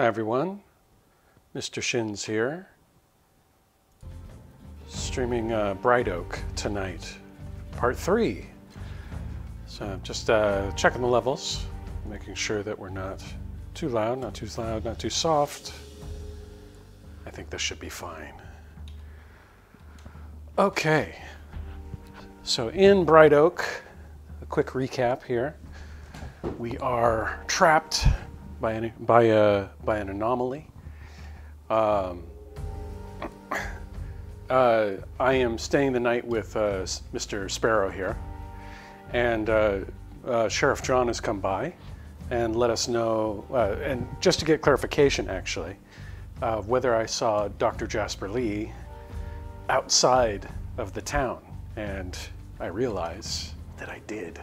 Hi everyone, Mr. Shins here, streaming Bright Oak tonight, part 3. So just checking the levels, making sure that we're not too loud, not too loud, not too soft. I think this should be fine. Okay, so in Bright Oak, a quick recap here. We are trapped by an anomaly. I am staying the night with Mr. Sparrow here, and Sheriff John has come by and let us know, and just to get clarification actually, whether I saw Dr. Jasper Lee outside of the town, and I realize that I did.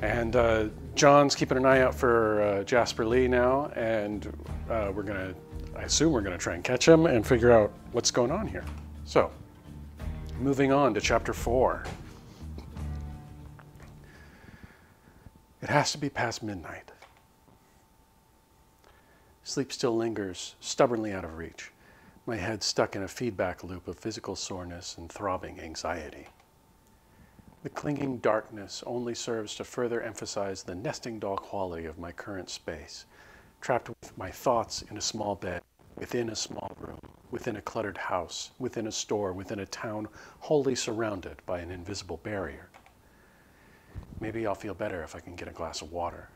And John's keeping an eye out for Jasper Lee now, and I assume we're gonna try and catch him and figure out what's going on here. So, moving on to chapter 4. It has to be past midnight. Sleep still lingers, stubbornly out of reach. My head stuck in a feedback loop of physical soreness and throbbing anxiety. The clinging darkness only serves to further emphasize the nesting doll quality of my current space, trapped with my thoughts in a small bed, within a small room, within a cluttered house, within a store, within a town wholly surrounded by an invisible barrier. Maybe I'll feel better if I can get a glass of water.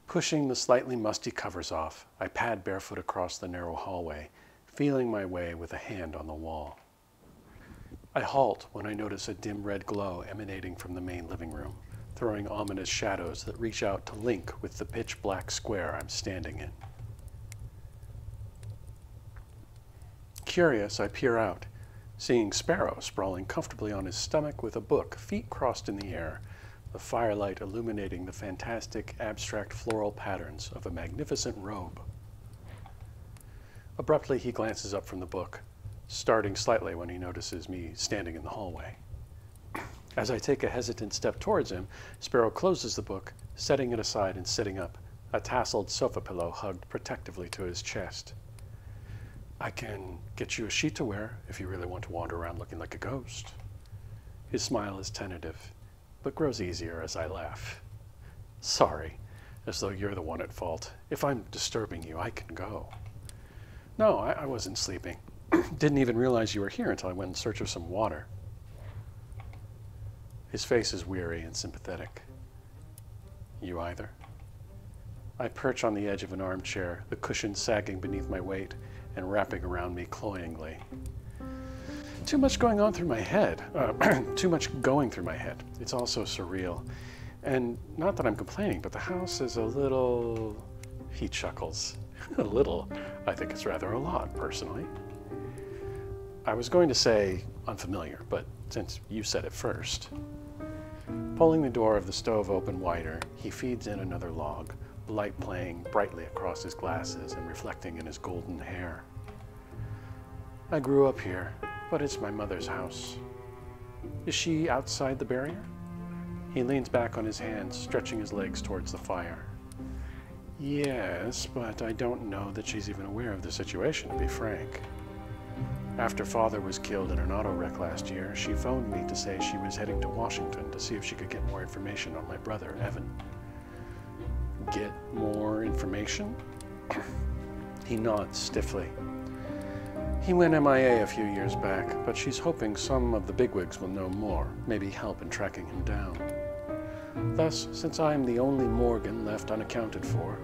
Pushing the slightly musty covers off, I pad barefoot across the narrow hallway, feeling my way with a hand on the wall. I halt when I notice a dim red glow emanating from the main living room, throwing ominous shadows that reach out to link with the pitch black square I'm standing in. Curious, I peer out, seeing Sparrow sprawling comfortably on his stomach with a book, feet crossed in the air, the firelight illuminating the fantastic, abstract floral patterns of a magnificent robe. Abruptly, he glances up from the book, starting slightly when he notices me standing in the hallway. As I take a hesitant step towards him, Sparrow closes the book, setting it aside and sitting up, a tasseled sofa pillow hugged protectively to his chest. I can get you a sheet to wear if you really want to wander around looking like a ghost. His smile is tentative, but grows easier as I laugh. Sorry, as though you're the one at fault. If I'm disturbing you, I can go. No, I wasn't sleeping. Didn't even realize you were here until I went in search of some water. His face is weary and sympathetic. You either? I perch on the edge of an armchair, the cushion sagging beneath my weight and wrapping around me cloyingly. Too much going on through my head. Too much going through my head. It's also surreal. And not that I'm complaining, but the house is a little... He chuckles. A little. I think it's rather a lot, personally. I was going to say unfamiliar, but since you said it first. Pulling the door of the stove open wider, he feeds in another log, light playing brightly across his glasses and reflecting in his golden hair. I grew up here, but it's my mother's house. Is she outside the barrier? He leans back on his hands, stretching his legs towards the fire. Yes, but I don't know that she's even aware of the situation, to be frank. After Father was killed in an auto wreck last year, she phoned me to say she was heading to Washington to see if she could get more information on my brother, Evan. Get more information? He nods stiffly. He went MIA a few years back, but she's hoping some of the bigwigs will know more, maybe help in tracking him down. Thus, since I am the only Morgan left unaccounted for,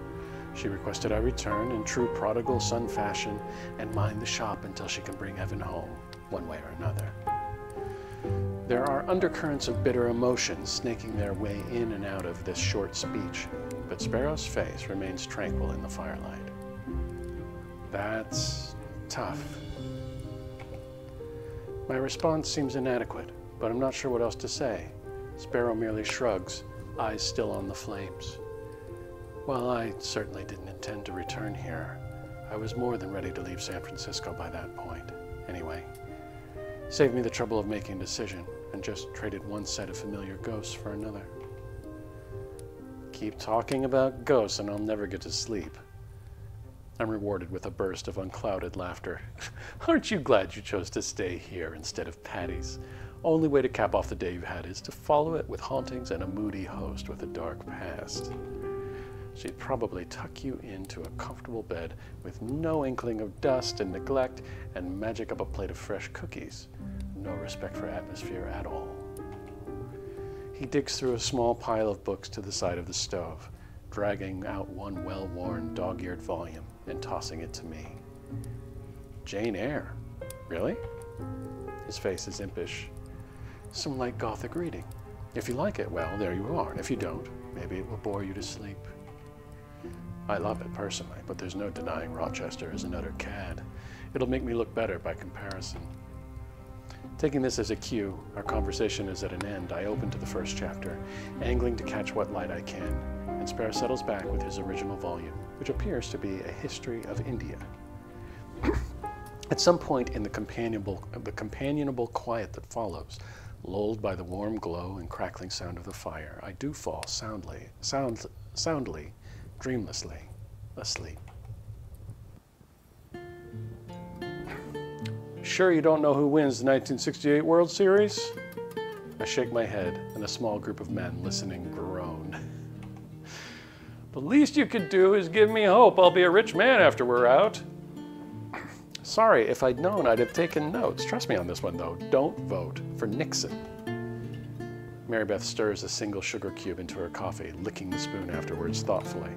she requested I return in true prodigal son fashion and mind the shop until she can bring Evan home, one way or another. There are undercurrents of bitter emotion snaking their way in and out of this short speech, but Sparrow's face remains tranquil in the firelight. That's tough. My response seems inadequate, but I'm not sure what else to say. Sparrow merely shrugs, eyes still on the flames. Well, I certainly didn't intend to return here. I was more than ready to leave San Francisco by that point. Anyway, saved me the trouble of making a decision and just traded one set of familiar ghosts for another. Keep talking about ghosts and I'll never get to sleep. I'm rewarded with a burst of unclouded laughter. Aren't you glad you chose to stay here instead of Patty's? Only way to cap off the day you've had is to follow it with hauntings and a moody host with a dark past. She'd probably tuck you into a comfortable bed with no inkling of dust and neglect and magic up a plate of fresh cookies. No respect for atmosphere at all. He digs through a small pile of books to the side of the stove, dragging out one well-worn, dog-eared volume and tossing it to me. Jane Eyre. Really? His face is impish. Some light Gothic reading. If you like it, well, there you are. And if you don't, maybe it will bore you to sleep. I love it personally, but there's no denying Rochester is an utter cad. It'll make me look better by comparison. Taking this as a cue, our conversation is at an end. I open to the first chapter, angling to catch what light I can, and Spare settles back with his original volume, which appears to be a history of India. At some point in the companionable quiet that follows, lulled by the warm glow and crackling sound of the fire, I do fall soundly, dreamlessly asleep. Sure you don't know who wins the 1968 World Series? I shake my head, and a small group of men listening groan. The least you could do is give me hope I'll be a rich man after we're out. Sorry, if I'd known, I'd have taken notes. Trust me on this one, though. Don't vote for Nixon. Mary Beth stirs a single sugar cube into her coffee, licking the spoon afterwards thoughtfully.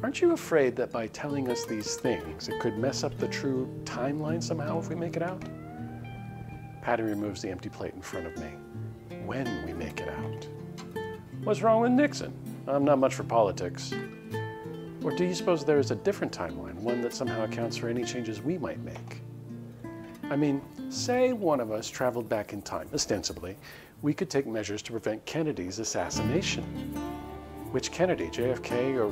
Aren't you afraid that by telling us these things, it could mess up the true timeline somehow if we make it out? Patty removes the empty plate in front of me. When we make it out. What's wrong with Nixon? I'm not much for politics. Or do you suppose there is a different timeline, one that somehow accounts for any changes we might make? I mean, say one of us traveled back in time, ostensibly, we could take measures to prevent Kennedy's assassination. Which Kennedy, JFK or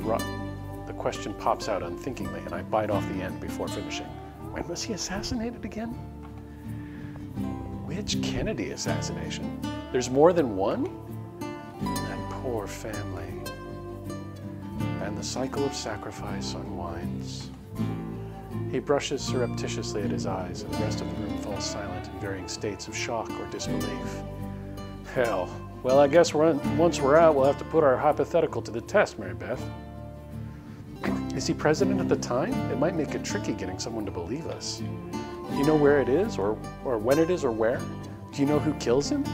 The question pops out unthinkingly, and I bite off the end before finishing. When was he assassinated again? Which Kennedy assassination? There's more than one? That poor family. And the cycle of sacrifice unwinds. He brushes surreptitiously at his eyes, and the rest of the room falls silent in varying states of shock or disbelief. Hell, well, I guess once we're out, we'll have to put our hypothetical to the test, Mary Beth. Is he president at the time? It might make it tricky getting someone to believe us. Do you know where it is, or when it is, or where? Do you know who kills him?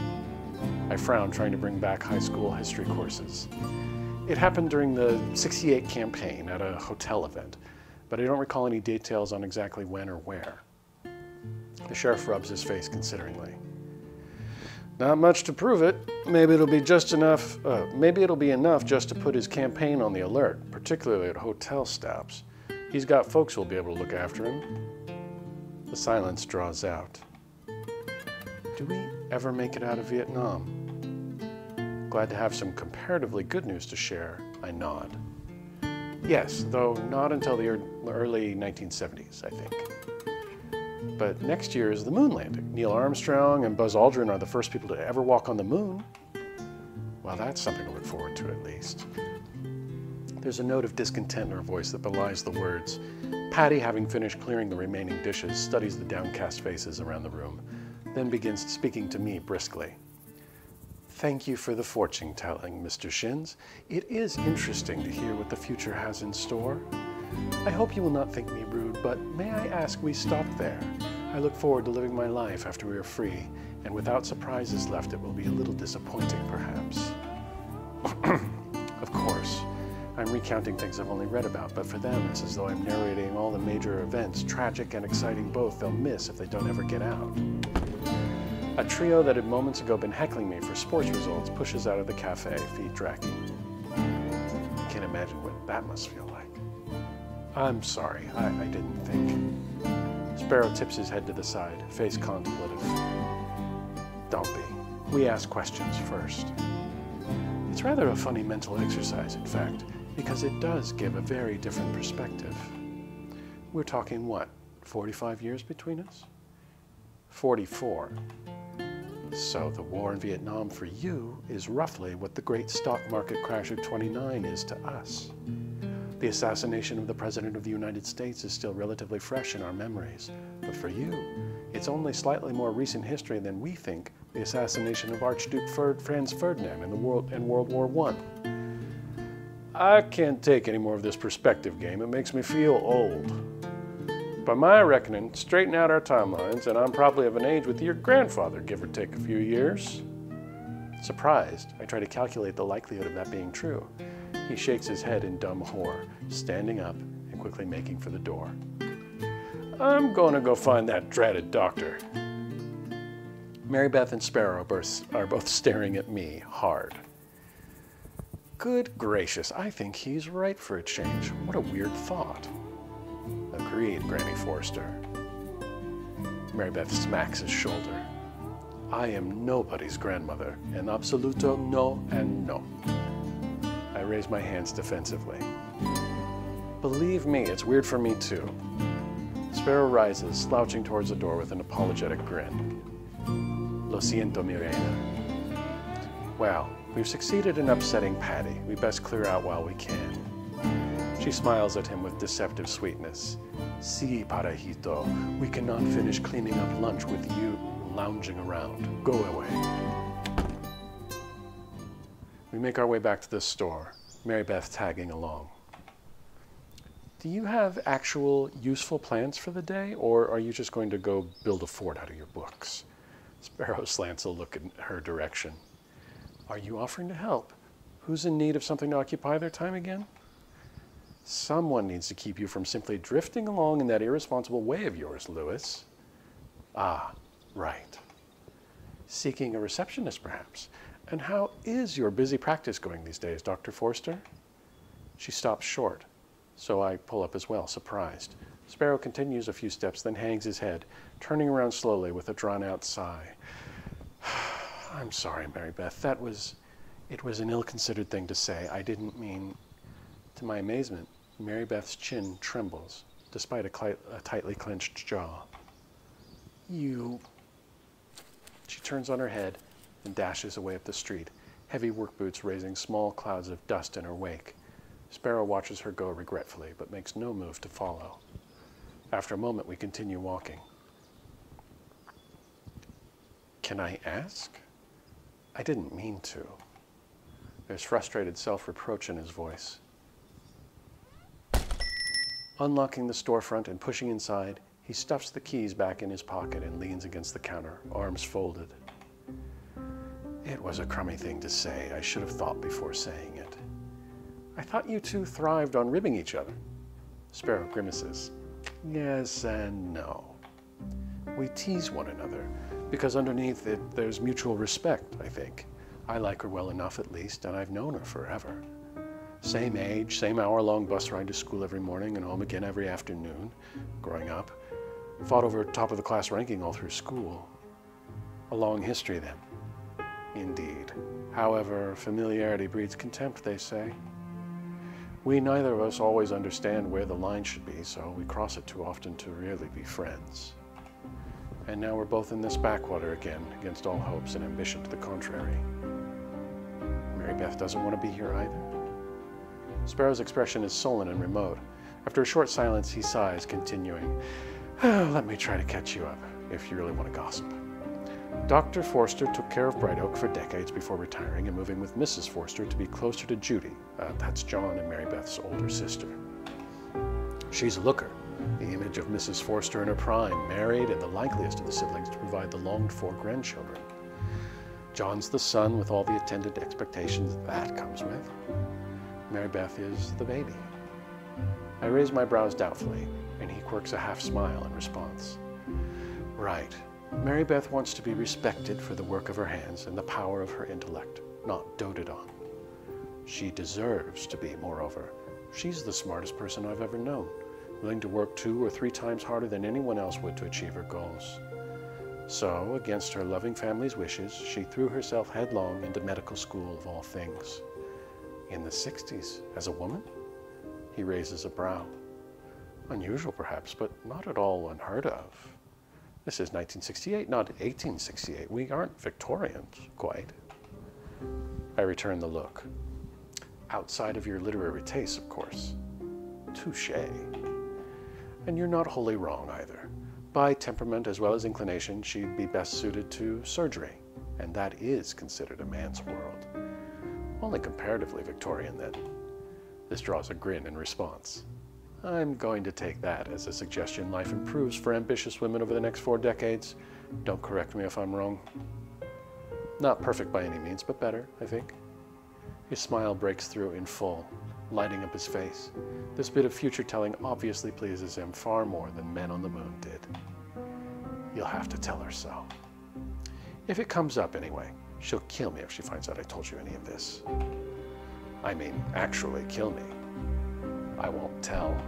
I frown, trying to bring back high school history courses. It happened during the '68 campaign at a hotel event, but I don't recall any details on exactly when or where. The sheriff rubs his face consideringly. Not much to prove it. Maybe it'll be enough just to put his campaign on the alert, particularly at hotel stops. He's got folks who'll be able to look after him. The silence draws out. Do we ever make it out of Vietnam? Glad to have some comparatively good news to share, I nod. Yes, though not until the early 1970s, I think. But next year is the moon landing. Neil Armstrong and Buzz Aldrin are the first people to ever walk on the moon. Well, that's something to look forward to, at least. There's a note of discontent in her voice that belies the words. Patty, having finished clearing the remaining dishes, studies the downcast faces around the room, then begins speaking to me briskly. Thank you for the fortune-telling, Mr. Shins. It is interesting to hear what the future has in store. I hope you will not think me rude, but may I ask we stop there? I look forward to living my life after we are free, and without surprises left, it will be a little disappointing, perhaps. Of course, I'm recounting things I've only read about, but for them, it's as though I'm narrating all the major events, tragic and exciting both, they'll miss if they don't ever get out. A trio that had moments ago been heckling me for sports results pushes out of the cafe, feet dragging. I can't imagine what that must feel like. I'm sorry, I didn't think. Sparrow tips his head to the side, face contemplative. Don't be. We ask questions first. It's rather a funny mental exercise, in fact, because it does give a very different perspective. We're talking what, 45 years between us? 44. So the war in Vietnam for you is roughly what the great stock market crash of '29 is to us. The assassination of the President of the United States is still relatively fresh in our memories, but for you, it's only slightly more recent history than we think the assassination of Archduke Franz Ferdinand in World War I. I can't take any more of this perspective game. It makes me feel old. By my reckoning, straighten out our timelines, and I'm probably of an age with your grandfather, give or take a few years. Surprised, I try to calculate the likelihood of that being true. He shakes his head in dumb horror, standing up and quickly making for the door. I'm going to go find that dratted doctor. Mary Beth and Sparrow are both staring at me hard. Good gracious, I think he's right for a change. What a weird thought. Agreed, Granny Forster. Mary Beth smacks his shoulder. I am nobody's grandmother, en absoluto no and no. I raise my hands defensively. Believe me, it's weird for me too. Sparrow rises, slouching towards the door with an apologetic grin. Lo siento, Mirena. Well, we've succeeded in upsetting Patty. We best clear out while we can. She smiles at him with deceptive sweetness. Si, parajito, we cannot finish cleaning up lunch with you lounging around. Go away. We make our way back to the store, Mary Beth tagging along. Do you have actual useful plans for the day, or are you just going to go build a fort out of your books? Sparrow slants a look in her direction. Are you offering to help? Who's in need of something to occupy their time again? Someone needs to keep you from simply drifting along in that irresponsible way of yours, Lewis. Ah, right. Seeking a receptionist, perhaps. And how is your busy practice going these days, Dr. Forster? She stops short, so I pull up as well, surprised. Sparrow continues a few steps, then hangs his head, turning around slowly with a drawn-out sigh. I'm sorry, Mary Beth. It was an ill-considered thing to say. I didn't mean... To my amazement, Mary Beth's chin trembles, despite a tightly clenched jaw. You... She turns on her head and dashes away up the street, heavy work boots raising small clouds of dust in her wake. Sparrow watches her go regretfully, but makes no move to follow. After a moment, we continue walking. Can I ask? I didn't mean to. There's frustrated self-reproach in his voice. Unlocking the storefront and pushing inside, he stuffs the keys back in his pocket and leans against the counter, arms folded. It was a crummy thing to say. I should have thought before saying it. I thought you two thrived on ribbing each other. Sparrow grimaces. Yes and no. We tease one another, because underneath it there's mutual respect, I think. I like her well enough at least, and I've known her forever. Same age, same hour-long bus ride to school every morning and home again every afternoon, growing up. Fought over top-of-the-class ranking all through school. A long history, then. Indeed. However, familiarity breeds contempt, they say. We neither of us always understand where the line should be, so we cross it too often to really be friends. And now we're both in this backwater again, against all hopes and ambition to the contrary. Mary Beth doesn't want to be here either. Sparrow's expression is sullen and remote. After a short silence, he sighs, continuing, let me try to catch you up, if you really want to gossip. Dr. Forster took care of Bright Oak for decades before retiring and moving with Mrs. Forster to be closer to Judy. That's John and Mary Beth's older sister. She's a looker, the image of Mrs. Forster in her prime, married and the likeliest of the siblings to provide the longed-for grandchildren. John's the son with all the attendant expectations that comes with. Mary Beth is the baby. I raise my brows doubtfully, and he quirks a half-smile in response. Right. Mary Beth wants to be respected for the work of her hands and the power of her intellect, not doted on. She deserves to be, moreover. She's the smartest person I've ever known, willing to work 2 or 3 times harder than anyone else would to achieve her goals. So, against her loving family's wishes, she threw herself headlong into medical school of all things. In the 60s, as a woman? He raises a brow. Unusual, perhaps, but not at all unheard of. This is 1968, not 1868. We aren't Victorians, quite. I return the look. Outside of your literary tastes, of course. Touché. And you're not wholly wrong either. By temperament as well as inclination, she'd be best suited to surgery, and that is considered a man's world. Only comparatively Victorian, then. This draws a grin in response. I'm going to take that as a suggestion life improves for ambitious women over the next 4 decades. Don't correct me if I'm wrong. Not perfect by any means, but better, I think. His smile breaks through in full, lighting up his face. This bit of future-telling obviously pleases him far more than Men on the Moon did. You'll have to tell her so. If it comes up anyway, she'll kill me if she finds out I told you any of this. I mean, actually kill me. I won't tell.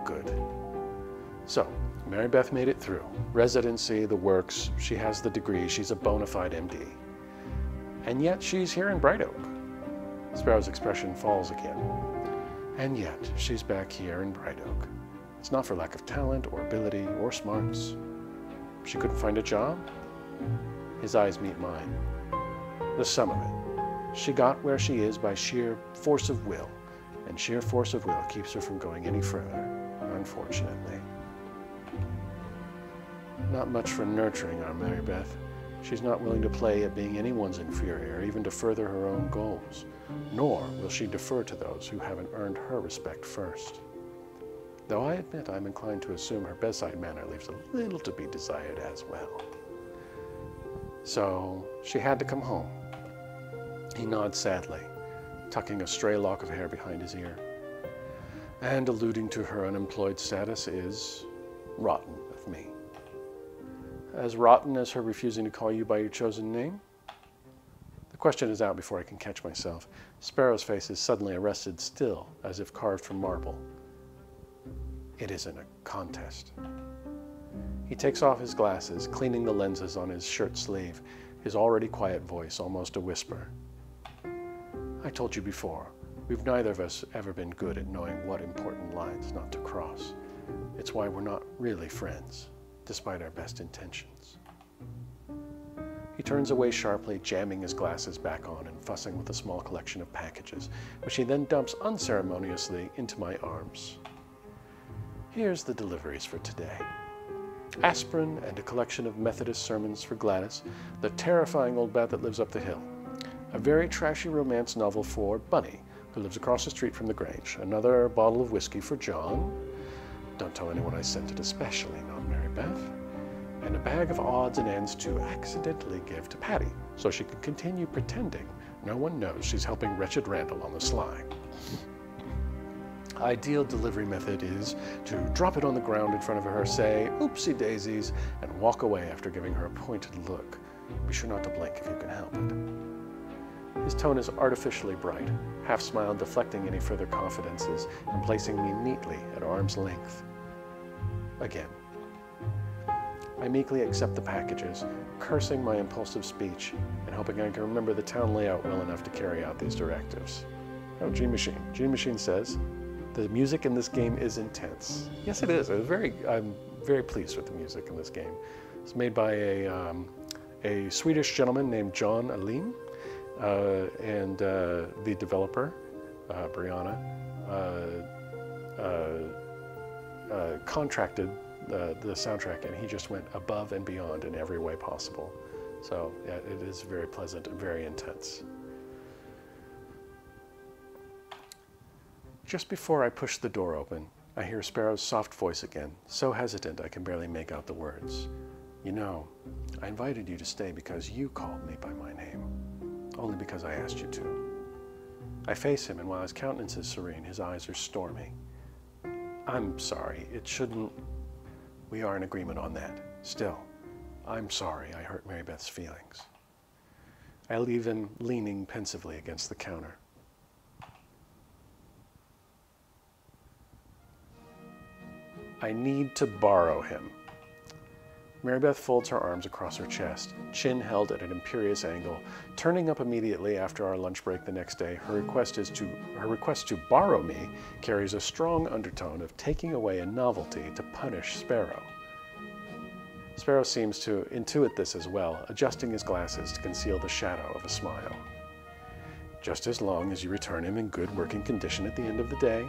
Good. So, Mary Beth made it through. Residency, the works, she has the degree, she's a bona fide MD. And yet she's here in Bright Oak. Sparrow's expression falls again. And yet she's back here in Bright Oak. It's not for lack of talent or ability or smarts. She couldn't find a job? His eyes meet mine. The sum of it. She got where she is by sheer force of will, and sheer force of will keeps her from going any further, unfortunately. Not much for nurturing our Mary Beth. She's not willing to play at being anyone's inferior, even to further her own goals. Nor will she defer to those who haven't earned her respect first. Though I admit I'm inclined to assume her bedside manner leaves a little to be desired as well. So she had to come home. He nods sadly, tucking a stray lock of hair behind his ear. And alluding to her unemployed status is rotten of me. As rotten as her refusing to call you by your chosen name? The question is out before I can catch myself. Sparrow's face is suddenly arrested still, as if carved from marble. It isn't a contest. He takes off his glasses, cleaning the lenses on his shirt sleeve, his already quiet voice almost a whisper. I told you before, we've neither of us ever been good at knowing what important lines not to cross. It's why we're not really friends, despite our best intentions. He turns away sharply, jamming his glasses back on and fussing with a small collection of packages, which he then dumps unceremoniously into my arms. Here's the deliveries for today. Aspirin and a collection of Methodist sermons for Gladys, the terrifying old bat that lives up the hill. A very trashy romance novel for Bunny, who lives across the street from the Grange. Another bottle of whiskey for John. Don't tell anyone I sent it, especially not Mary Beth. And a bag of odds and ends to accidentally give to Patty, so she can continue pretending no one knows she's helping wretched Randall on the sly. Ideal delivery method is to drop it on the ground in front of her, say, oopsie daisies, and walk away after giving her a pointed look. Be sure not to blink if you can help it. His tone is artificially bright, half-smile deflecting any further confidences and placing me neatly at arm's length. Again. I meekly accept the packages, cursing my impulsive speech and hoping I can remember the town layout well enough to carry out these directives. Oh, G-Machine. G-Machine says, the music in this game is intense. Yes, it is. I'm very pleased with the music in this game. It's made by a Swedish gentleman named John Alin, and the developer, Brianna, contracted the soundtrack, and he just went above and beyond in every way possible. So yeah, it is very pleasant and very intense. Just before I push the door open, I hear Sparrow's soft voice again, so hesitant I can barely make out the words. You know, I invited you to stay because you called me by my name, only because I asked you to. I face him, and while his countenance is serene, his eyes are stormy. I'm sorry, it shouldn't... We are in agreement on that. Still, I'm sorry I hurt Mary Beth's feelings. I leave him leaning pensively against the counter. I need to borrow him. Mary Beth folds her arms across her chest, chin held at an imperious angle. Turning up immediately after our lunch break the next day, her request to borrow me carries a strong undertone of taking away a novelty to punish Sparrow. Sparrow seems to intuit this as well, adjusting his glasses to conceal the shadow of a smile. Just as long as you return him in good working condition at the end of the day.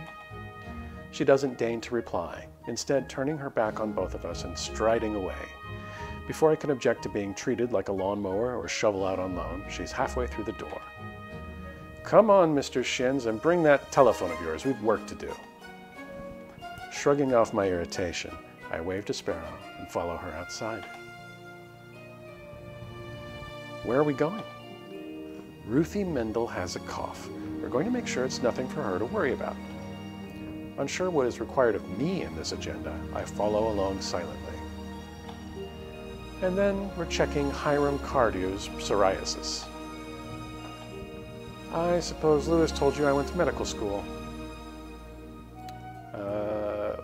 She doesn't deign to reply, instead turning her back on both of us and striding away. Before I can object to being treated like a lawnmower or shovel out on loan, she's halfway through the door. Come on, Mr. Shins, and bring that telephone of yours. We've work to do. Shrugging off my irritation, I wave to Sparrow and follow her outside. Where are we going? Ruthie Mendel has a cough. We're going to make sure it's nothing for her to worry about. Unsure what is required of me in this agenda, I follow along silently. And then we're checking Hiram Cardew's psoriasis. I suppose Lewis told you I went to medical school.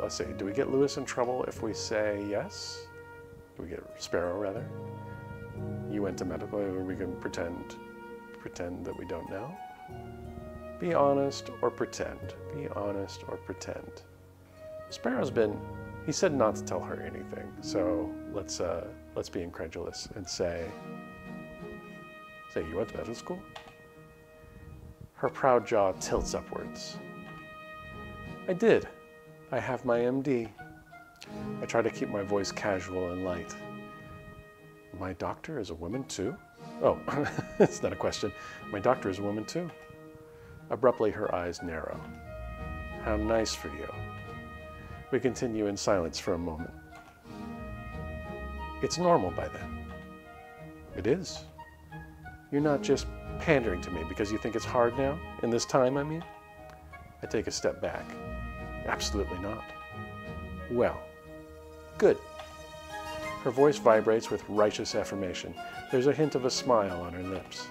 Let's see, do we get Lewis in trouble if we say yes? Do we get Sparrow, rather? You went to medical, or we can pretend that we don't know? Be honest or pretend. Be honest or pretend. Sparrow's he said not to tell her anything, so let's be incredulous and say you went to medical school? Her proud jaw tilts upwards. I did. I have my MD. I try to keep my voice casual and light. My doctor is a woman too? Oh, it's not a question. My doctor is a woman too. Abruptly, her eyes narrow. How nice for you. We continue in silence for a moment. It's normal by then. It is. You're not just pandering to me because you think it's hard now? In this time, I mean? I take a step back. Absolutely not. Well, good. Her voice vibrates with righteous affirmation. There's a hint of a smile on her lips.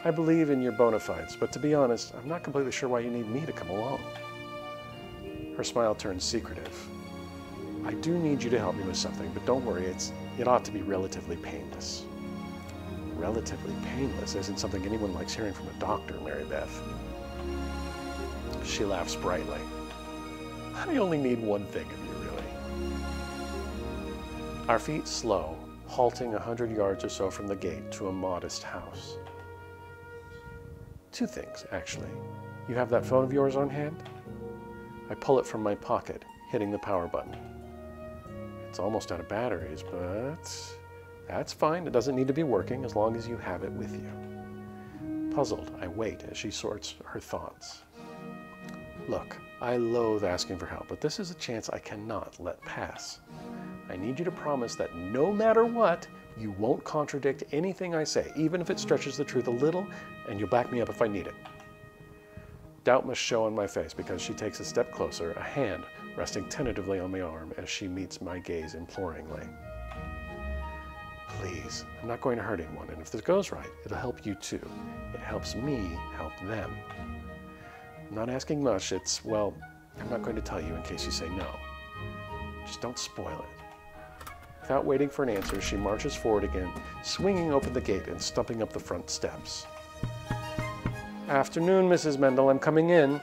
I believe in your bona fides, but to be honest, I'm not completely sure why you need me to come along. Her smile turns secretive. I do need you to help me with something, but don't worry, it ought to be relatively painless. Relatively painless isn't something anyone likes hearing from a doctor, Mary Beth. She laughs brightly. I only need one thing of you, really. Our feet slow, halting 100 yards or so from the gate to a modest house. Two things, actually. You have that phone of yours on hand? I pull it from my pocket, hitting the power button. It's almost out of batteries, but that's fine. It doesn't need to be working as long as you have it with you. Puzzled, I wait as she sorts her thoughts. Look, I loathe asking for help, but this is a chance I cannot let pass. I need you to promise that no matter what, you won't contradict anything I say, even if it stretches the truth a little, and you'll back me up if I need it. Doubt must show on my face because she takes a step closer, a hand resting tentatively on my arm as she meets my gaze imploringly. Please, I'm not going to hurt anyone, and if this goes right, it'll help you too. It helps me help them. I'm not asking much, well, I'm not going to tell you in case you say no. Just don't spoil it. Without waiting for an answer, she marches forward again, swinging open the gate and stumping up the front steps. Afternoon, Mrs. Mendel, I'm coming in.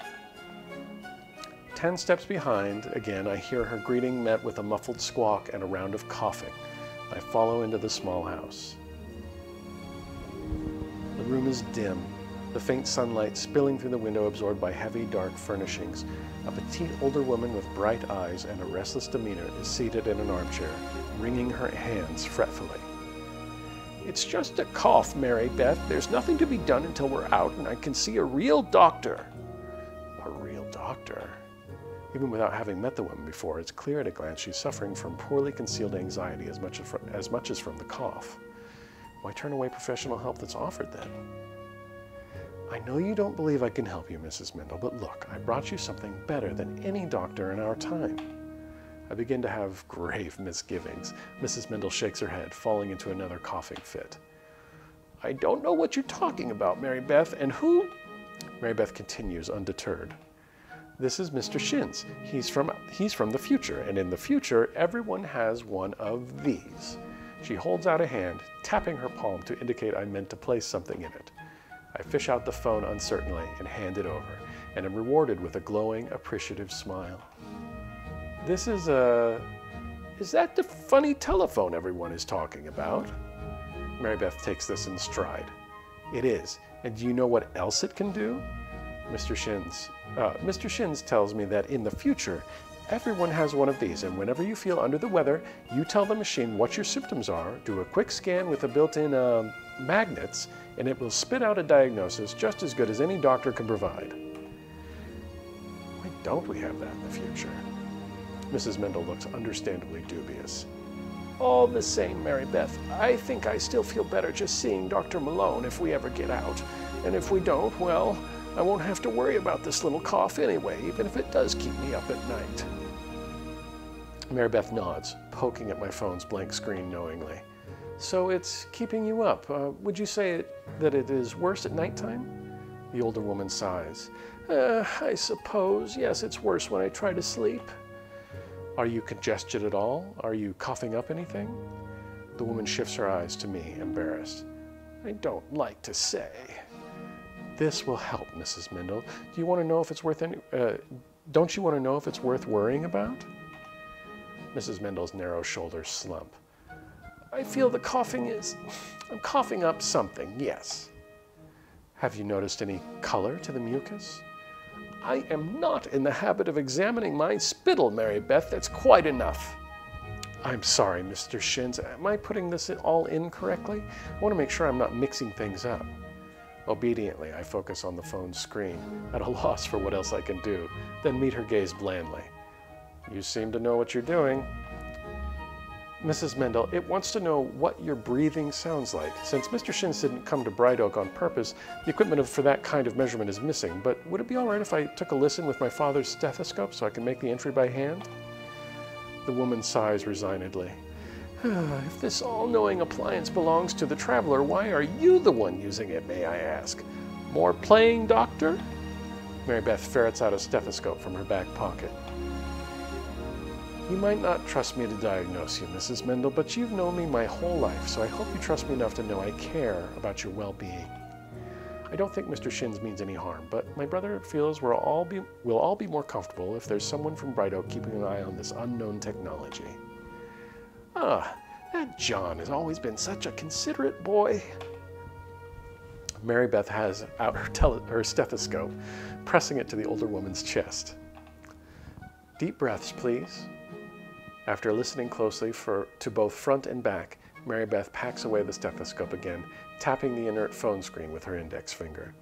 10 steps behind, again, I hear her greeting met with a muffled squawk and a round of coughing. I follow into the small house. The room is dim, the faint sunlight spilling through the window absorbed by heavy, dark furnishings. A petite older woman with bright eyes and a restless demeanor is seated in an armchair, wringing her hands fretfully. It's just a cough, Mary Beth. There's nothing to be done until we're out and I can see a real doctor. A real doctor? Even without having met the woman before, it's clear at a glance she's suffering from poorly concealed anxiety as much as from the cough. Why turn away professional help that's offered then? I know you don't believe I can help you, Mrs. Mendel, but look, I brought you something better than any doctor in our time. I begin to have grave misgivings. Mrs. Mendel shakes her head, falling into another coughing fit. I don't know what you're talking about, Mary Beth, and who? Mary Beth continues, undeterred. This is Mr. Shins. He's from the future, and in the future, everyone has one of these. She holds out a hand, tapping her palm to indicate I meant to place something in it. I fish out the phone uncertainly and hand it over, and am rewarded with a glowing, appreciative smile. This is a Is that the funny telephone everyone is talking about? Mary Beth takes this in stride. It is. And do you know what else it can do? Mr. Shins tells me that in the future, everyone has one of these, and whenever you feel under the weather, you tell the machine what your symptoms are, do a quick scan with the built-in magnets, and it will spit out a diagnosis just as good as any doctor can provide. Why don't we have that in the future? Mrs. Mendel looks understandably dubious. All the same, Mary Beth, I think I still feel better just seeing Dr. Malone if we ever get out. And if we don't, well, I won't have to worry about this little cough anyway, even if it does keep me up at night. Mary Beth nods, poking at my phone's blank screen knowingly. So it's keeping you up. Would you say that it is worse at nighttime? The older woman sighs. I suppose. Yes, it's worse when I try to sleep. Are you congested at all? Are you coughing up anything? The woman shifts her eyes to me, embarrassed. I don't like to say. This will help, Mrs. Mendel. Do you want to know if it's worth don't you want to know if it's worth worrying about? Mrs. Mendel's narrow shoulders slump. I feel the coughing I'm coughing up something, yes. Have you noticed any color to the mucus? I am not in the habit of examining my spittle, Mary Beth. That's quite enough. I'm sorry, Mr. Shins. Am I putting this all in correctly? I want to make sure I'm not mixing things up. Obediently, I focus on the phone's screen, at a loss for what else I can do, then meet her gaze blandly. You seem to know what you're doing. Mrs. Mendel, it wants to know what your breathing sounds like. Since Mr. Shins didn't come to Bright Oak on purpose, the equipment for that kind of measurement is missing, but would it be all right if I took a listen with my father's stethoscope so I can make the entry by hand? The woman sighs resignedly. If this all-knowing appliance belongs to the traveler, why are you the one using it, may I ask? More playing, doctor? Mary Beth ferrets out a stethoscope from her back pocket. You might not trust me to diagnose you, Mrs. Mendel, but you've known me my whole life, so I hope you trust me enough to know I care about your well-being. I don't think Mr. Shins means any harm, but my brother feels we'll all be more comfortable if there's someone from Bright Oak keeping an eye on this unknown technology. That John has always been such a considerate boy. Mary Beth has out her stethoscope, pressing it to the older woman's chest. Deep breaths, please. After listening closely to both front and back, Mary Beth packs away the stethoscope again, tapping the inert phone screen with her index finger.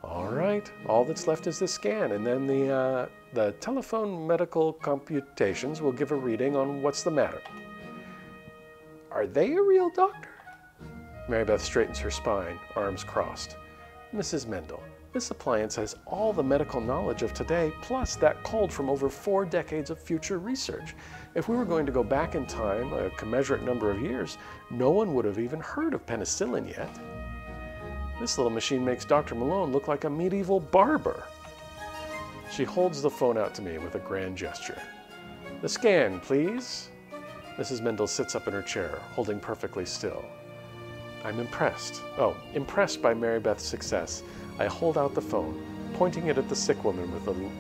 All right, all that's left is the scan, and then the telephone medical computations will give a reading on what's the matter. Are they a real doctor? Mary Beth straightens her spine, arms crossed. Mrs. Mendel, this appliance has all the medical knowledge of today, plus that culled from over 4 decades of future research. If we were going to go back in time, a commensurate number of years, no one would have even heard of penicillin yet. This little machine makes Dr. Malone look like a medieval barber. She holds the phone out to me with a grand gesture. The scan, please. Mrs. Mendel sits up in her chair, holding perfectly still. I'm impressed. Impressed by Mary Beth's success. I hold out the phone, pointing it at the sick woman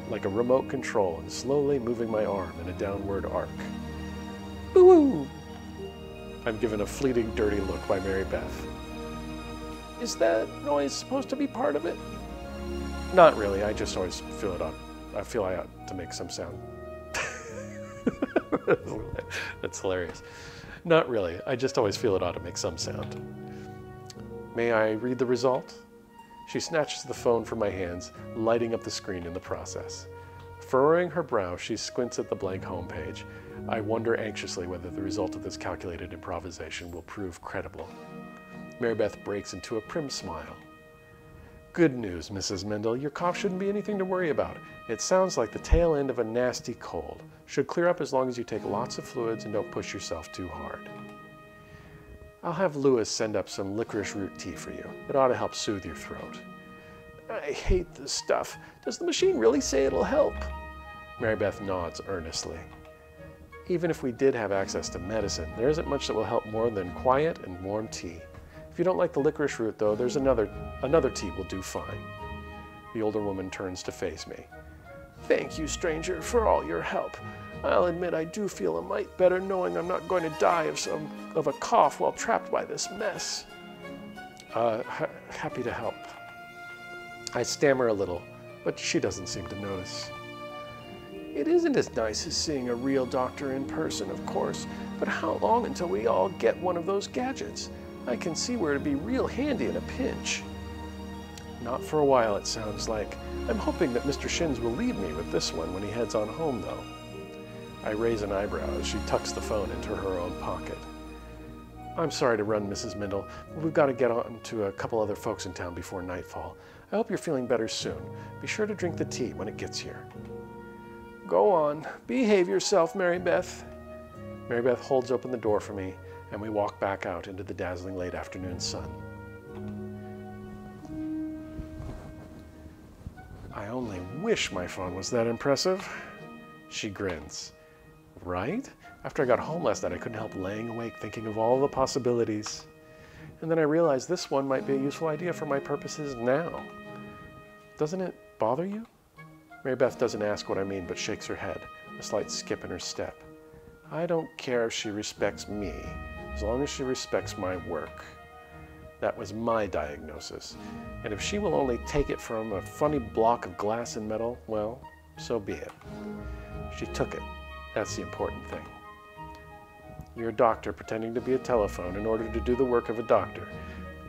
like a remote control and slowly moving my arm in a downward arc. Boo-hoo! I'm given a fleeting, dirty look by Mary Beth. Is that noise supposed to be part of it? Not really. I just always feel it up. I feel I ought to make some sound. That's hilarious. Not really. I just always feel it ought to make some sound. May I read the result? She snatches the phone from my hands, lighting up the screen in the process. Furrowing her brow, she squints at the blank homepage. I wonder anxiously whether the result of this calculated improvisation will prove credible. Mary Beth breaks into a prim smile. Good news, Mrs. Mendel. Your cough shouldn't be anything to worry about. It sounds like the tail end of a nasty cold. Should clear up as long as you take lots of fluids and don't push yourself too hard. I'll have Louis send up some licorice root tea for you. It ought to help soothe your throat. I hate this stuff. Does the machine really say it'll help? Mary Beth nods earnestly. Even if we did have access to medicine, there isn't much that will help more than quiet and warm tea. If you don't like the licorice root, though, there's another tea will do fine. The older woman turns to face me. Thank you, stranger, for all your help. I'll admit I do feel a mite better knowing I'm not going to die of a cough while trapped by this mess. Happy to help. I stammer a little, but she doesn't seem to notice. It isn't as nice as seeing a real doctor in person, of course, but how long until we all get one of those gadgets? I can see where it'd be real handy in a pinch. Not for a while, it sounds like. I'm hoping that Mr. Shins will leave me with this one when he heads on home, though. I raise an eyebrow as she tucks the phone into her own pocket. I'm sorry to run, Mrs. Mindle, but we've got to get on to a couple other folks in town before nightfall. I hope you're feeling better soon. Be sure to drink the tea when it gets here. Go on. Behave yourself, Mary Beth. Mary Beth holds open the door for me, and we walk back out into the dazzling late afternoon sun. I only wish my phone was that impressive. She grins. Right? After I got home last night, I couldn't help laying awake thinking of all the possibilities. And then I realized this one might be a useful idea for my purposes now. Doesn't it bother you? Mary Beth doesn't ask what I mean, but shakes her head, a slight skip in her step. I don't care if she respects me, as long as she respects my work. That was my diagnosis, and if she will only take it from a funny block of glass and metal, well, so be it. She took it. That's the important thing. You're a doctor pretending to be a telephone in order to do the work of a doctor.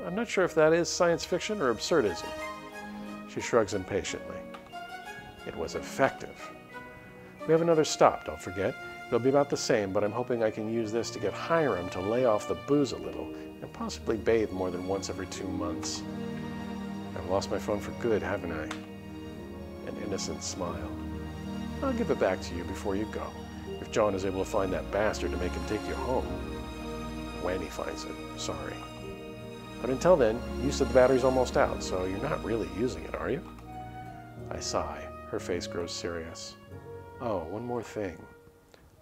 I'm not sure if that is science fiction or absurdism. She shrugs impatiently. It was effective. We have another stop, don't forget. It'll be about the same, but I'm hoping I can use this to get Hiram to lay off the booze a little and possibly bathe more than once every 2 months. I've lost my phone for good, haven't I? An innocent smile. I'll give it back to you before you go, if John is able to find that bastard to make him take you home. When he finds it, sorry. But until then, you said the battery's almost out, so you're not really using it, are you? I sigh. Her face grows serious. Oh, one more thing.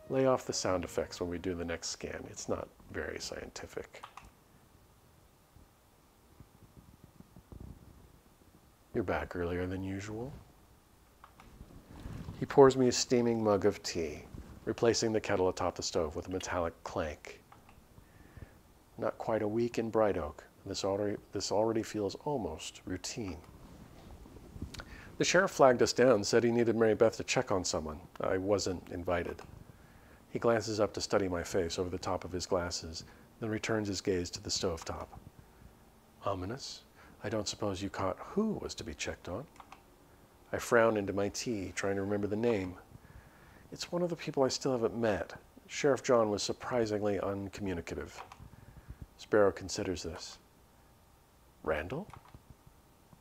Lay off the sound effects when we do the next scan. It's not very scientific. You're back earlier than usual. He pours me a steaming mug of tea, replacing the kettle atop the stove with a metallic clank. Not quite a week in Bright Oak. This already feels almost routine. The sheriff flagged us down, said he needed Mary Beth to check on someone. I wasn't invited. He glances up to study my face over the top of his glasses, then returns his gaze to the stovetop. Ominous. I don't suppose you caught who was to be checked on? I frown into my tea, trying to remember the name. It's one of the people I still haven't met. Sheriff John was surprisingly uncommunicative. Sparrow considers this. Randall?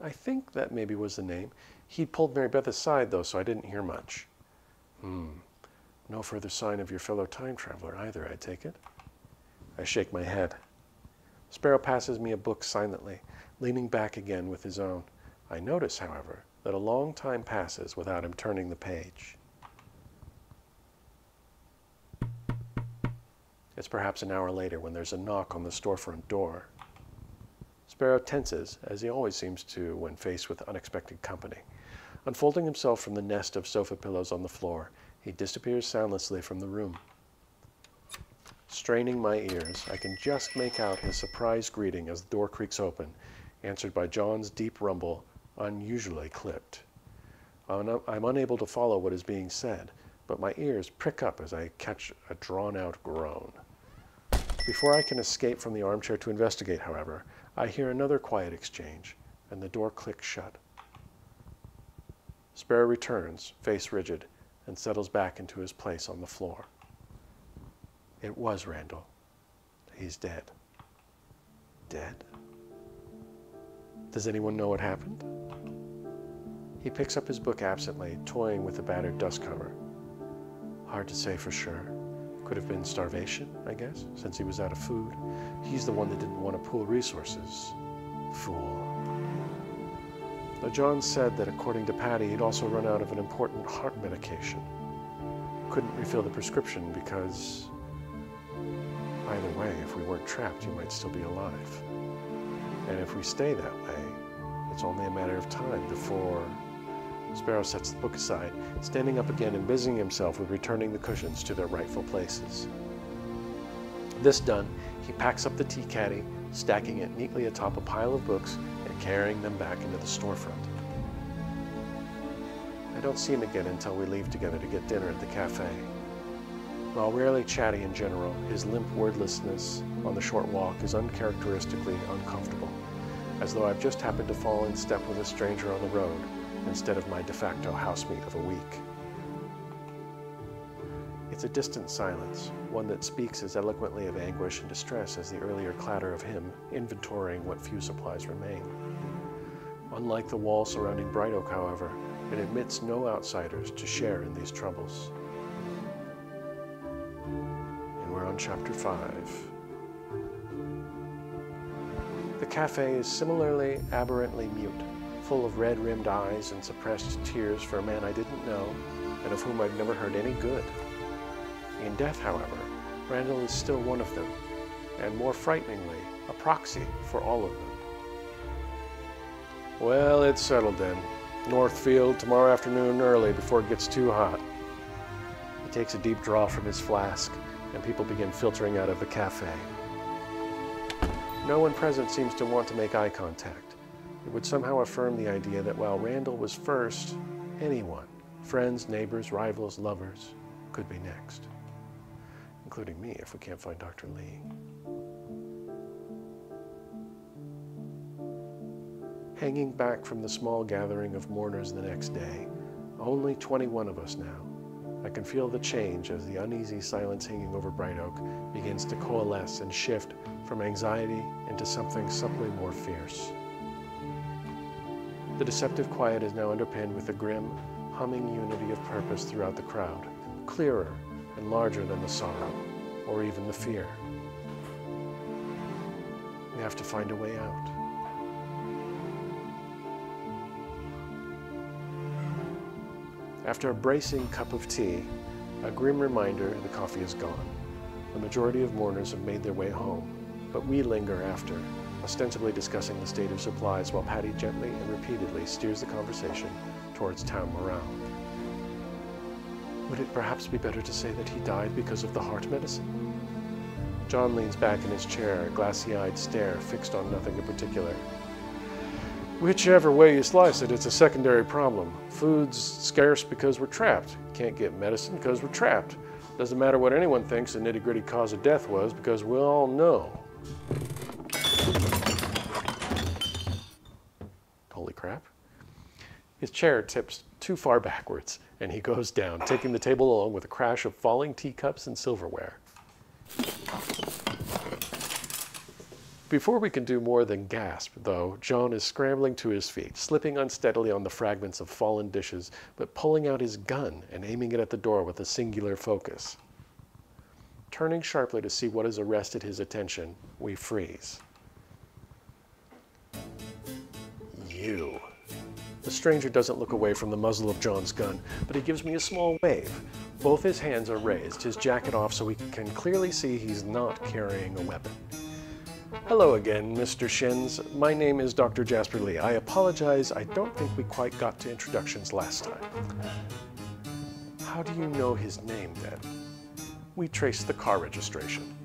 I think that maybe was the name. He'd pulled Mary Beth aside, though, so I didn't hear much. No further sign of your fellow time traveler either, I take it? I shake my head. Sparrow passes me a book silently, leaning back again with his own. I notice, however, that a long time passes without him turning the page. It's perhaps an hour later when there's a knock on the storefront door. Sparrow tenses, as he always seems to when faced with unexpected company. Unfolding himself from the nest of sofa pillows on the floor, he disappears soundlessly from the room. Straining my ears, I can just make out his surprised greeting as the door creaks open, answered by John's deep rumble, unusually clipped. I'm unable to follow what is being said, but my ears prick up as I catch a drawn-out groan. Before I can escape from the armchair to investigate, however, I hear another quiet exchange, and the door clicks shut. Sparrow returns, face rigid, and settles back into his place on the floor. It was Randall. He's dead. Dead? Does anyone know what happened? He picks up his book absently, toying with the battered dust cover. Hard to say for sure. Could have been starvation, I guess, since he was out of food. He's the one that didn't want to pool resources. Fool. Though John said that according to Patty, he'd also run out of an important heart medication. Couldn't refill the prescription because either way, if we weren't trapped, you might still be alive. And if we stay that way, it's only a matter of time before, Sparrow sets the book aside, standing up again and busying himself with returning the cushions to their rightful places. This done, he packs up the tea caddy, stacking it neatly atop a pile of books and carrying them back into the storefront. I don't see him again until we leave together to get dinner at the cafe. While rarely chatty in general, his limp wordlessness on the short walk is uncharacteristically uncomfortable, as though I've just happened to fall in step with a stranger on the road instead of my de facto housemate of a week. It's a distant silence, one that speaks as eloquently of anguish and distress as the earlier clatter of him inventorying what few supplies remain. Unlike the wall surrounding Bright Oak, however, it admits no outsiders to share in these troubles. And we're on chapter 5. The cafe is similarly aberrantly mute, full of red-rimmed eyes and suppressed tears for a man I didn't know and of whom I've never heard any good. In death, however, Randall is still one of them, and more frighteningly, a proxy for all of them. Well, it's settled then. Northfield tomorrow afternoon early before it gets too hot. He takes a deep draw from his flask, and people begin filtering out of the cafe. No one present seems to want to make eye contact. It would somehow affirm the idea that while Randall was first, anyone, friends, neighbors, rivals, lovers, could be next. Including me if we can't find Dr. Lee. Hanging back from the small gathering of mourners the next day, only 21 of us now, I can feel the change as the uneasy silence hanging over Bright Oak begins to coalesce and shift from anxiety into something subtly more fierce. The deceptive quiet is now underpinned with a grim, humming unity of purpose throughout the crowd, clearer and larger than the sorrow, or even the fear. We have to find a way out. After a bracing cup of tea, a grim reminder the coffee is gone. The majority of mourners have made their way home, but we linger after, ostensibly discussing the state of supplies while Patty gently and repeatedly steers the conversation towards town morale. Would it perhaps be better to say that he died because of the heart medicine? John leans back in his chair, a glassy-eyed stare fixed on nothing in particular. Whichever way you slice it, it's a secondary problem. Food's scarce because we're trapped. Can't get medicine because we're trapped. Doesn't matter what anyone thinks the nitty-gritty cause of death was, because we'll all know. Holy crap. His chair tips too far backwards, and he goes down, taking the table along with a crash of falling teacups and silverware. Before we can do more than gasp, though, John is scrambling to his feet, slipping unsteadily on the fragments of fallen dishes, but pulling out his gun and aiming it at the door with a singular focus. Turning sharply to see what has arrested his attention, we freeze. You. The stranger doesn't look away from the muzzle of John's gun, but he gives me a small wave. Both his hands are raised, his jacket off so we can clearly see he's not carrying a weapon. Hello again, Mr. Shins. My name is Dr. Jasper Lee. I apologize, I don't think we quite got to introductions last time. How do you know his name, then? We traced the car registration.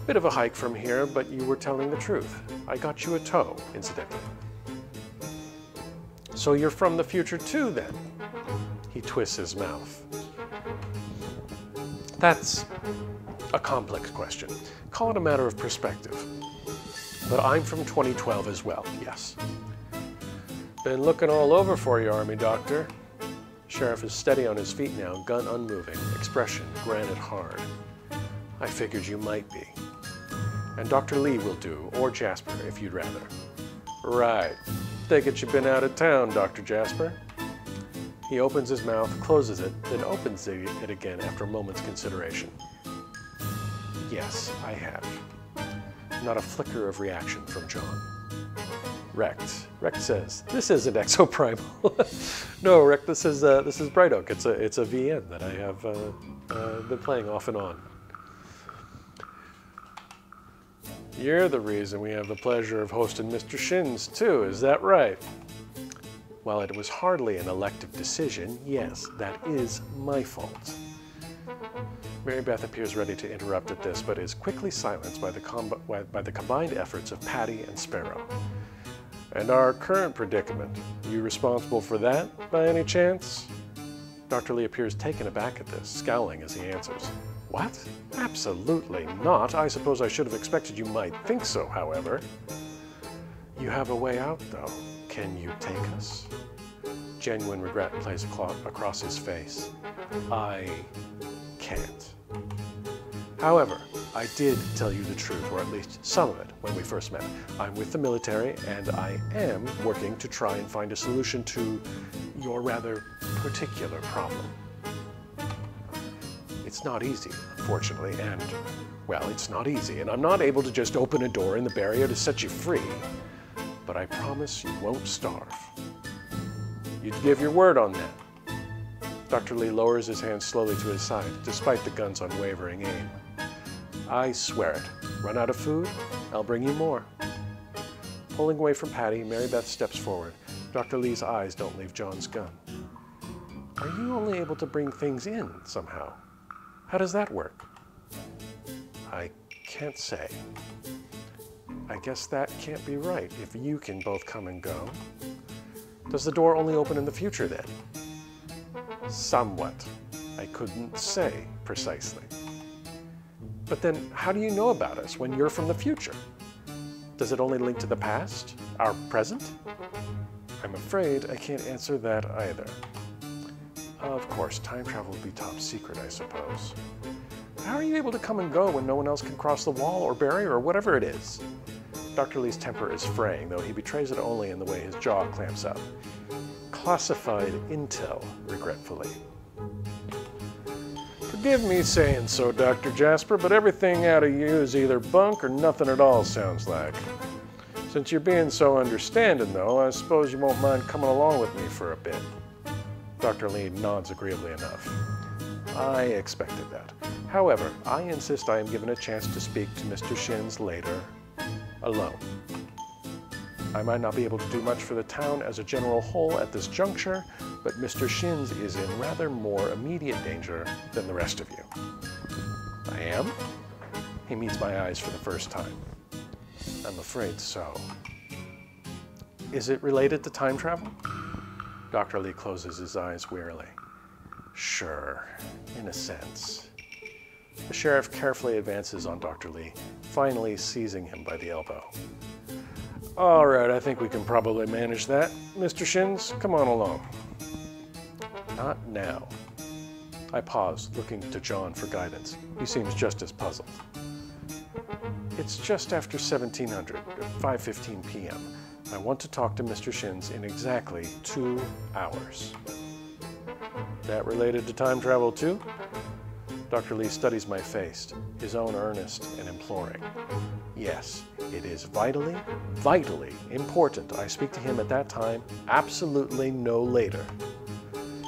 Bit of a hike from here, but you were telling the truth. I got you a tow, incidentally. So you're from the future too, then? He twists his mouth. That's a complex question. Call it a matter of perspective. But I'm from 2012 as well, yes. Been looking all over for you, Army Doctor. Sheriff is steady on his feet now, gun unmoving, expression granite hard. I figured you might be. And Dr. Lee will do, or Jasper, if you'd rather. Right. Take it you've been out of town, Dr. Jasper. He opens his mouth, closes it, then opens it again after a moment's consideration. Yes, I have. Not a flicker of reaction from John. Rect. Rect says, this isn't exoprimal. No, Rect, this is Bright Oak. It's a VN that I have been playing off and on. You're the reason we have the pleasure of hosting Mr. Shins, too. Is that right? While it was hardly an elective decision, yes, that is my fault. Mary Beth appears ready to interrupt at this, but is quickly silenced by the combined efforts of Patty and Sparrow. And our current predicament, you responsible for that, by any chance? Dr. Lee appears taken aback at this, scowling as he answers. What? Absolutely not. I suppose I should have expected you might think so, however. You have a way out, though. Can you take us? Genuine regret plays across his face. I can't. However, I did tell you the truth, or at least some of it, when we first met. I'm with the military, and I am working to try and find a solution to your rather particular problem. It's not easy, unfortunately, and, well, it's not easy, and I'm not able to just open a door in the barrier to set you free. But I promise you won't starve. You'd give your word on that. Dr. Lee lowers his hand slowly to his side, despite the gun's unwavering aim. I swear it. Run out of food? I'll bring you more. Pulling away from Patty, Mary Beth steps forward. Dr. Lee's eyes don't leave John's gun. Are you only able to bring things in somehow? How does that work? I can't say. I guess that can't be right if you can both come and go. Does the door only open in the future then? Somewhat. I couldn't say precisely. But then how do you know about us when you're from the future? Does it only link to the past? Our present? I'm afraid I can't answer that either. Of course, time travel would be top secret, I suppose. How are you able to come and go when no one else can cross the wall or barrier or whatever it is? Dr. Lee's temper is fraying, though he betrays it only in the way his jaw clamps up. Classified intel, regretfully. Forgive me saying so, Dr. Jasper, but everything out of you is either bunk or nothing at all, sounds like. Since you're being so understanding, though, I suppose you won't mind coming along with me for a bit. Dr. Lee nods agreeably enough. I expected that. However, I insist I am given a chance to speak to Mr. Shins later, alone. I might not be able to do much for the town as a general whole at this juncture, but Mr. Shins is in rather more immediate danger than the rest of you. I am? He meets my eyes for the first time. I'm afraid so. Is it related to time travel? Dr. Lee closes his eyes wearily. Sure, in a sense. The sheriff carefully advances on Dr. Lee, finally seizing him by the elbow. All right, I think we can probably manage that. Mr. Shins, come on along. Not now. I pause, looking to John for guidance. He seems just as puzzled. It's just after 1700, 5:15 p.m. I want to talk to Mr. Shins in exactly 2 hours. That related to time travel too? Dr. Lee studies my face, his own earnest and imploring. Yes, it is vitally, vitally important I speak to him at that time, absolutely no later.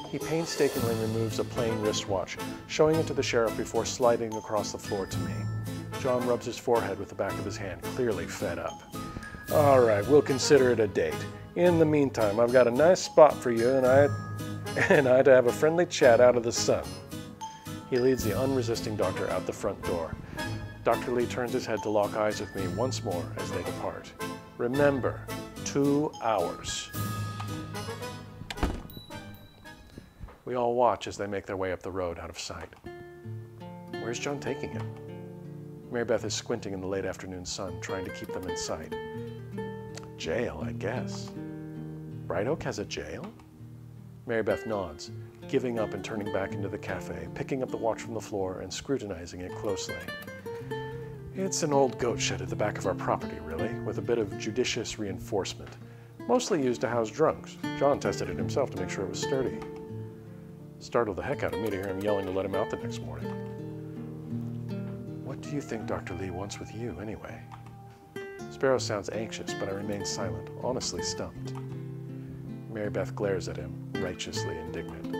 He painstakingly removes a plain wristwatch, showing it to the sheriff before sliding across the floor to me. John rubs his forehead with the back of his hand, clearly fed up. All right, we'll consider it a date. In the meantime, I've got a nice spot for you and I to have a friendly chat out of the sun. He leads the unresisting doctor out the front door. Dr. Lee turns his head to lock eyes with me once more as they depart. Remember, 2 hours. We all watch as they make their way up the road out of sight. Where's John taking him? Mary Beth is squinting in the late afternoon sun, trying to keep them in sight. Jail, I guess. Bright Oak has a jail? Mary Beth nods, giving up and turning back into the cafe, picking up the watch from the floor and scrutinizing it closely. It's an old goat shed at the back of our property, really, with a bit of judicious reinforcement. Mostly used to house drunks. John tested it himself to make sure it was sturdy. Startled the heck out of me to hear him yelling to let him out the next morning. What do you think Dr. Lee wants with you, anyway? Sparrow sounds anxious, but I remain silent, honestly stumped. Mary Beth glares at him, righteously indignant.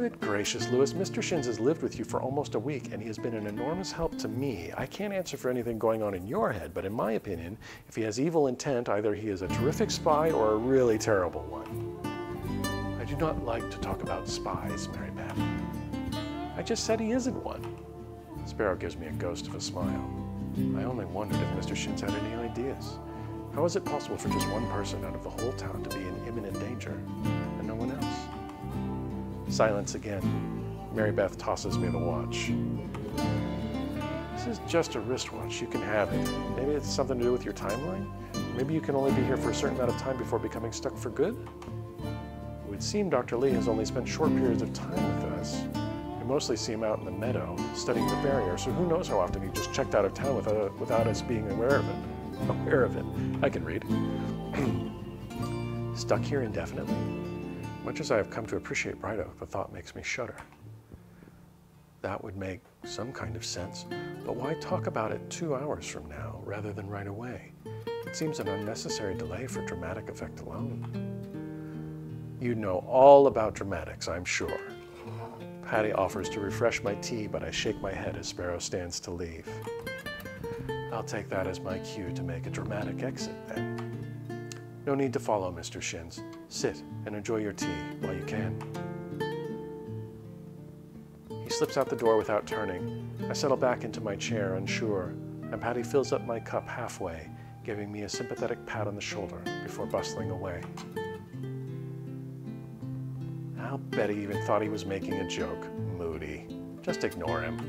Good gracious, Lewis. Mr. Shins has lived with you for almost a week, and he has been an enormous help to me. I can't answer for anything going on in your head, but in my opinion, if he has evil intent, either he is a terrific spy or a really terrible one. I do not like to talk about spies, Mary Beth. I just said he isn't one. Sparrow gives me a ghost of a smile. I only wondered if Mr. Shins had any ideas. How is it possible for just one person out of the whole town to be in imminent danger, and no one else? Silence again. Mary Beth tosses me the watch. This is just a wristwatch. You can have it. Maybe it's something to do with your timeline? Maybe you can only be here for a certain amount of time before becoming stuck for good? It would seem Dr. Lee has only spent short periods of time with us. We mostly see him out in the meadow, studying the barrier, so who knows how often he just checked out of town without us being aware of it. Aware of it. I can read. Stuck here indefinitely? Much as I have come to appreciate Bright Oak, the thought makes me shudder. That would make some kind of sense, but why talk about it 2 hours from now rather than right away? It seems an unnecessary delay for dramatic effect alone. You know all about dramatics, I'm sure. Patty offers to refresh my tea, but I shake my head as Sparrow stands to leave. I'll take that as my cue to make a dramatic exit then. No need to follow, Mr. Shins. Sit and enjoy your tea while you can. He slips out the door without turning. I settle back into my chair, unsure, and Patty fills up my cup halfway, giving me a sympathetic pat on the shoulder before bustling away. I'll bet he even thought he was making a joke. Moody. Just ignore him.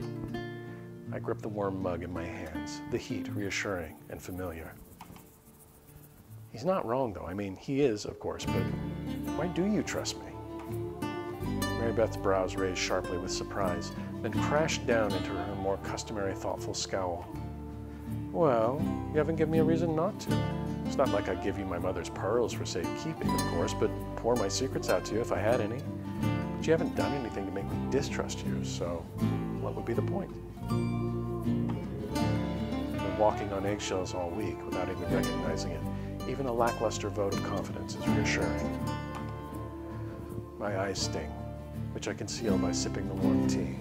I grip the warm mug in my hands, the heat reassuring and familiar. He's not wrong, though. I mean, he is, of course, but why do you trust me? Mary Beth's brows raised sharply with surprise, then crashed down into her more customary thoughtful scowl. Well, you haven't given me a reason not to. It's not like I'd give you my mother's pearls for safekeeping, of course, but pour my secrets out to you if I had any. But you haven't done anything to make me distrust you, so what would be the point? I've been walking on eggshells all week without even recognizing it. Even a lackluster vote of confidence is reassuring. My eyes sting, which I conceal by sipping the warm tea.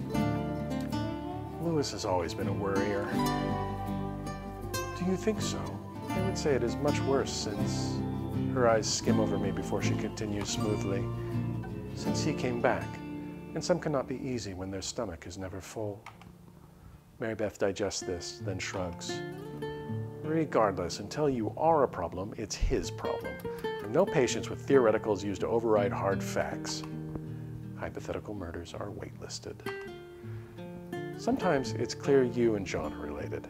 Lewis has always been a worrier. Do you think so? I would say it is much worse since... Her eyes skim over me before she continues smoothly. Since he came back, and some cannot be easy when their stomach is never full. Mary Beth digests this, then shrugs. Regardless, until you are a problem, it's his problem. I have no patience with theoreticals used to override hard facts. Hypothetical murders are waitlisted. Sometimes it's clear you and John are related.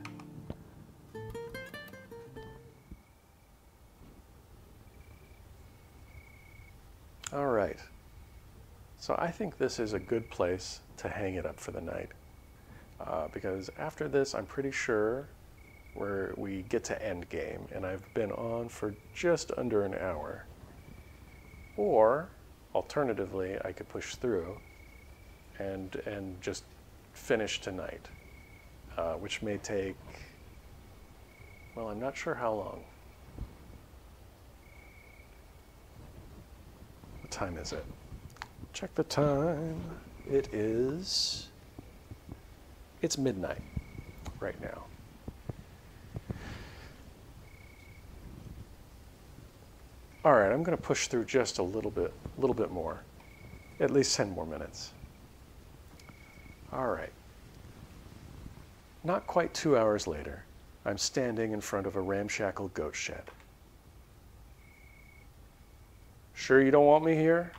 All right. So I think this is a good place to hang it up for the night. Because after this, I'm pretty sure we get to end game, and I've been on for just under an hour. Or, alternatively, I could push through and just finish tonight, which may take, well, I'm not sure how long. What time is it? Check the time. It's midnight right now. All right, I'm going to push through just a little bit more, at least 10 more minutes. All right. Not quite 2 hours later, I'm standing in front of a ramshackle goat shed. Sure you don't want me here?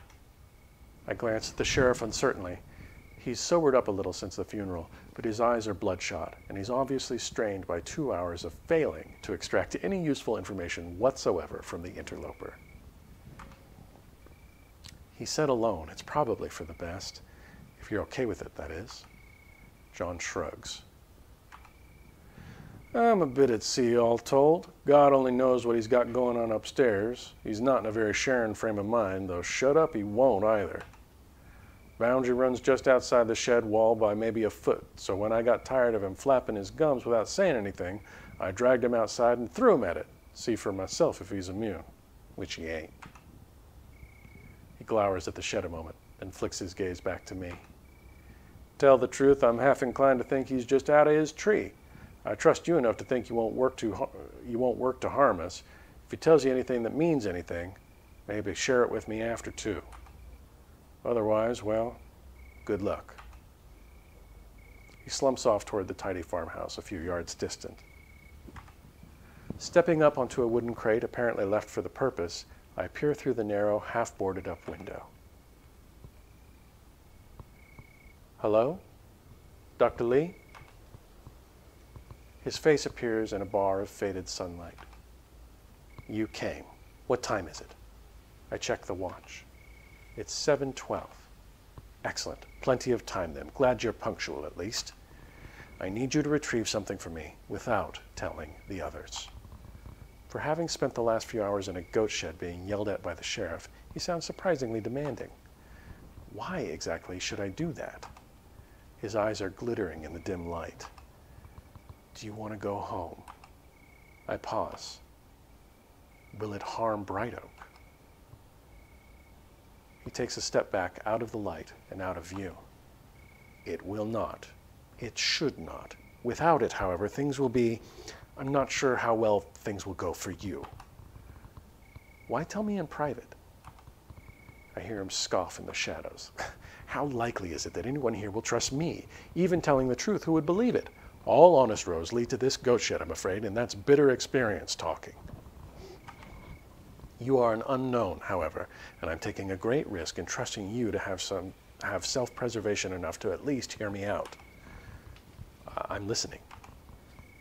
I glance at the sheriff uncertainly. He's sobered up a little since the funeral, but his eyes are bloodshot, and he's obviously strained by 2 hours of failing to extract any useful information whatsoever from the interloper. He said alone, it's probably for the best. If you're okay with it, that is. John shrugs. I'm a bit at sea, all told. God only knows what he's got going on upstairs. He's not in a very sharing frame of mind, though shut up he won't either. Boundary runs just outside the shed wall by maybe a foot, so when I got tired of him flapping his gums without saying anything, I dragged him outside and threw him at it, see for myself if he's immune, which he ain't. He glowers at the shed a moment, then flicks his gaze back to me. Tell the truth, I'm half inclined to think he's just out of his tree. I trust you enough to think you won't work to harm us. If he tells you anything that means anything, maybe share it with me after too. Otherwise, well, good luck. He slumps off toward the tidy farmhouse a few yards distant. Stepping up onto a wooden crate apparently left for the purpose, I peer through the narrow, half-boarded-up window. Hello? Dr. Lee? His face appears in a bar of faded sunlight. You came. What time is it? I check the watch. It's 7:12. Excellent. Plenty of time then. Glad you're punctual at least. I need you to retrieve something for me without telling the others. For having spent the last few hours in a goat shed being yelled at by the sheriff, he sounds surprisingly demanding. Why exactly should I do that? His eyes are glittering in the dim light. Do you want to go home? I pause. Will it harm Bright Oak? He takes a step back out of the light and out of view. It will not. It should not. Without it, however, things will be... I'm not sure how well things will go for you. Why tell me in private? I hear him scoff in the shadows. How likely is it that anyone here will trust me? Even telling the truth, who would believe it? All honest roads lead to this goat shed, I'm afraid, and that's bitter experience talking. You are an unknown, however, and I'm taking a great risk in trusting you to have self-preservation enough to at least hear me out. I'm listening.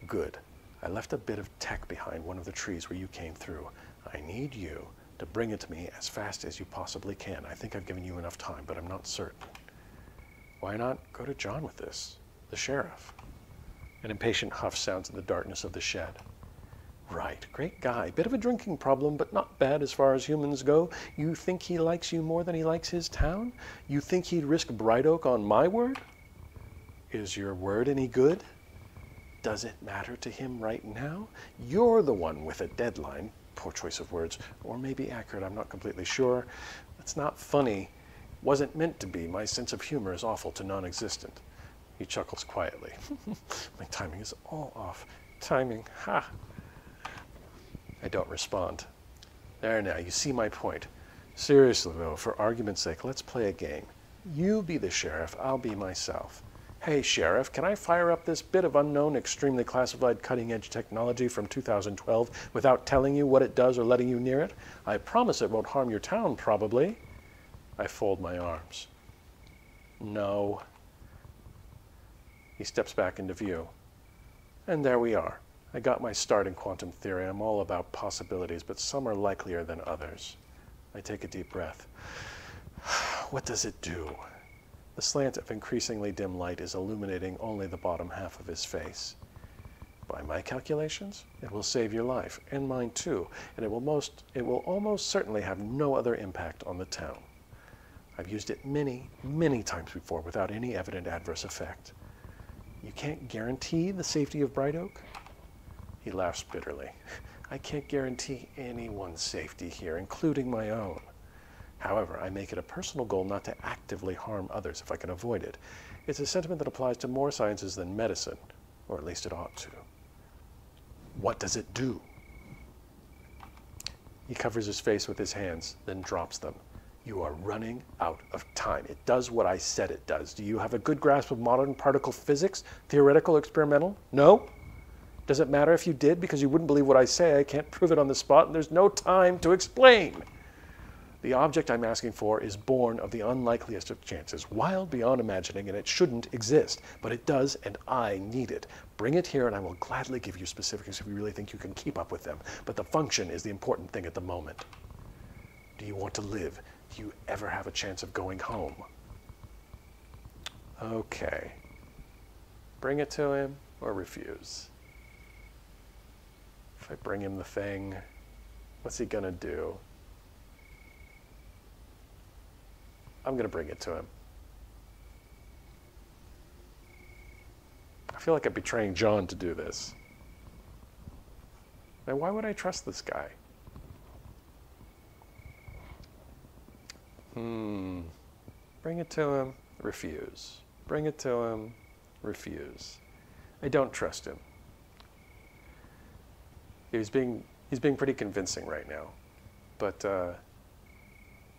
Good. I left a bit of tech behind one of the trees where you came through. I need you to bring it to me as fast as you possibly can. I think I've given you enough time, but I'm not certain. Why not go to John with this, the sheriff? An impatient huff sounds in the darkness of the shed. Right, great guy. Bit of a drinking problem, but not bad as far as humans go. You think he likes you more than he likes his town? You think he'd risk Bright Oak on my word? Is your word any good? Does it matter to him right now? You're the one with a deadline. Poor choice of words. Or maybe accurate, I'm not completely sure. It's not funny. Wasn't meant to be. My sense of humor is awful to non-existent. He chuckles quietly. My timing is all off. Timing, ha! I don't respond. There now, you see my point. Seriously though, for argument's sake, let's play a game. You be the sheriff, I'll be myself. Hey sheriff, can I fire up this bit of unknown, extremely classified cutting-edge technology from 2012 without telling you what it does or letting you near it? I promise it won't harm your town, probably. I fold my arms. No. He steps back into view. And there we are. I got my start in quantum theory. I'm all about possibilities, but some are likelier than others. I take a deep breath. What does it do? The slant of increasingly dim light is illuminating only the bottom half of his face. By my calculations, it will save your life, and mine too, and it will almost certainly have no other impact on the town. I've used it many, many times before without any evident adverse effect. You can't guarantee the safety of Bright Oak? He laughs bitterly. I can't guarantee anyone's safety here, including my own. However, I make it a personal goal not to actively harm others if I can avoid it. It's a sentiment that applies to more sciences than medicine, or at least it ought to. What does it do? He covers his face with his hands, then drops them. You are running out of time. It does what I said it does. Do you have a good grasp of modern particle physics? Theoretical, experimental? No? Does it matter if you did? Because you wouldn't believe what I say. I can't prove it on the spot, and there's no time to explain. The object I'm asking for is born of the unlikeliest of chances, wild beyond imagining, and it shouldn't exist. But it does, and I need it. Bring it here, and I will gladly give you specifics if you really think you can keep up with them. But the function is the important thing at the moment. Do you want to live? Do you ever have a chance of going home? Okay. Bring it to him or refuse. If I bring him the thing, what's he gonna do? I'm gonna bring it to him. I feel like I'm betraying John to do this. Now, why would I trust this guy? Bring it to him. Refuse. Bring it to him. Refuse. I don't trust him. He's being pretty convincing right now, but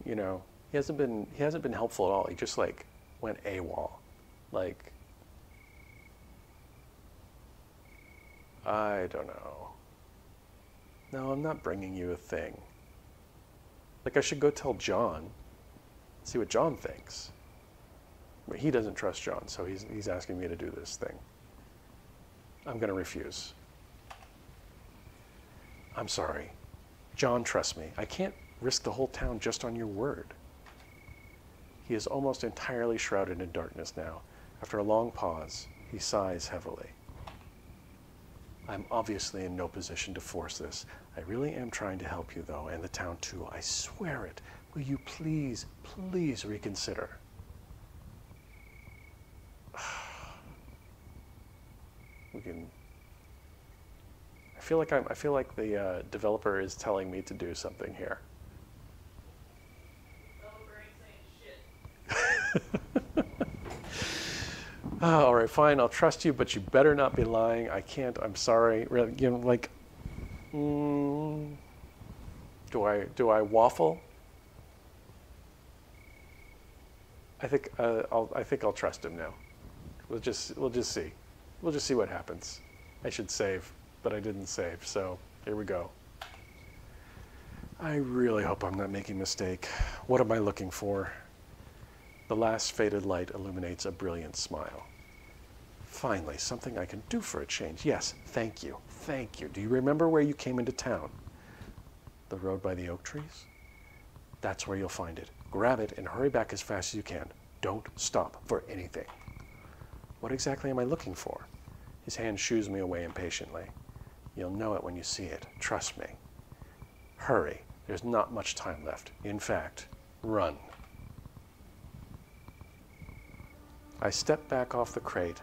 you know, he hasn't been helpful at all. He just like went AWOL, like I don't know. No, I'm not bringing you a thing. Like I should go tell John, see what John thinks. But he doesn't trust John, so he's asking me to do this thing. I'm going to refuse. I'm sorry. John trusts me. I can't risk the whole town just on your word. He is almost entirely shrouded in darkness now. After a long pause, he sighs heavily. I'm obviously in no position to force this. I really am trying to help you, though, and the town, too. I swear it. Will you please, please reconsider? We can... I feel like the developer is telling me to do something here. Developer ain't saying shit. All right, fine. I'll trust you, but you better not be lying. I can't. I'm sorry. Really, you know, like, do I waffle? I think I'll trust him now. We'll just see. We'll just see what happens. I should save, but I didn't save, so here we go. I really hope I'm not making a mistake. What am I looking for? The last faded light illuminates a brilliant smile. Finally, something I can do for a change. Yes, thank you. Thank you. Do you remember where you came into town? The road by the oak trees? That's where you'll find it. Grab it and hurry back as fast as you can. Don't stop for anything. What exactly am I looking for? His hand shoos me away impatiently. You'll know it when you see it. Trust me. Hurry. There's not much time left. In fact, run. I step back off the crate,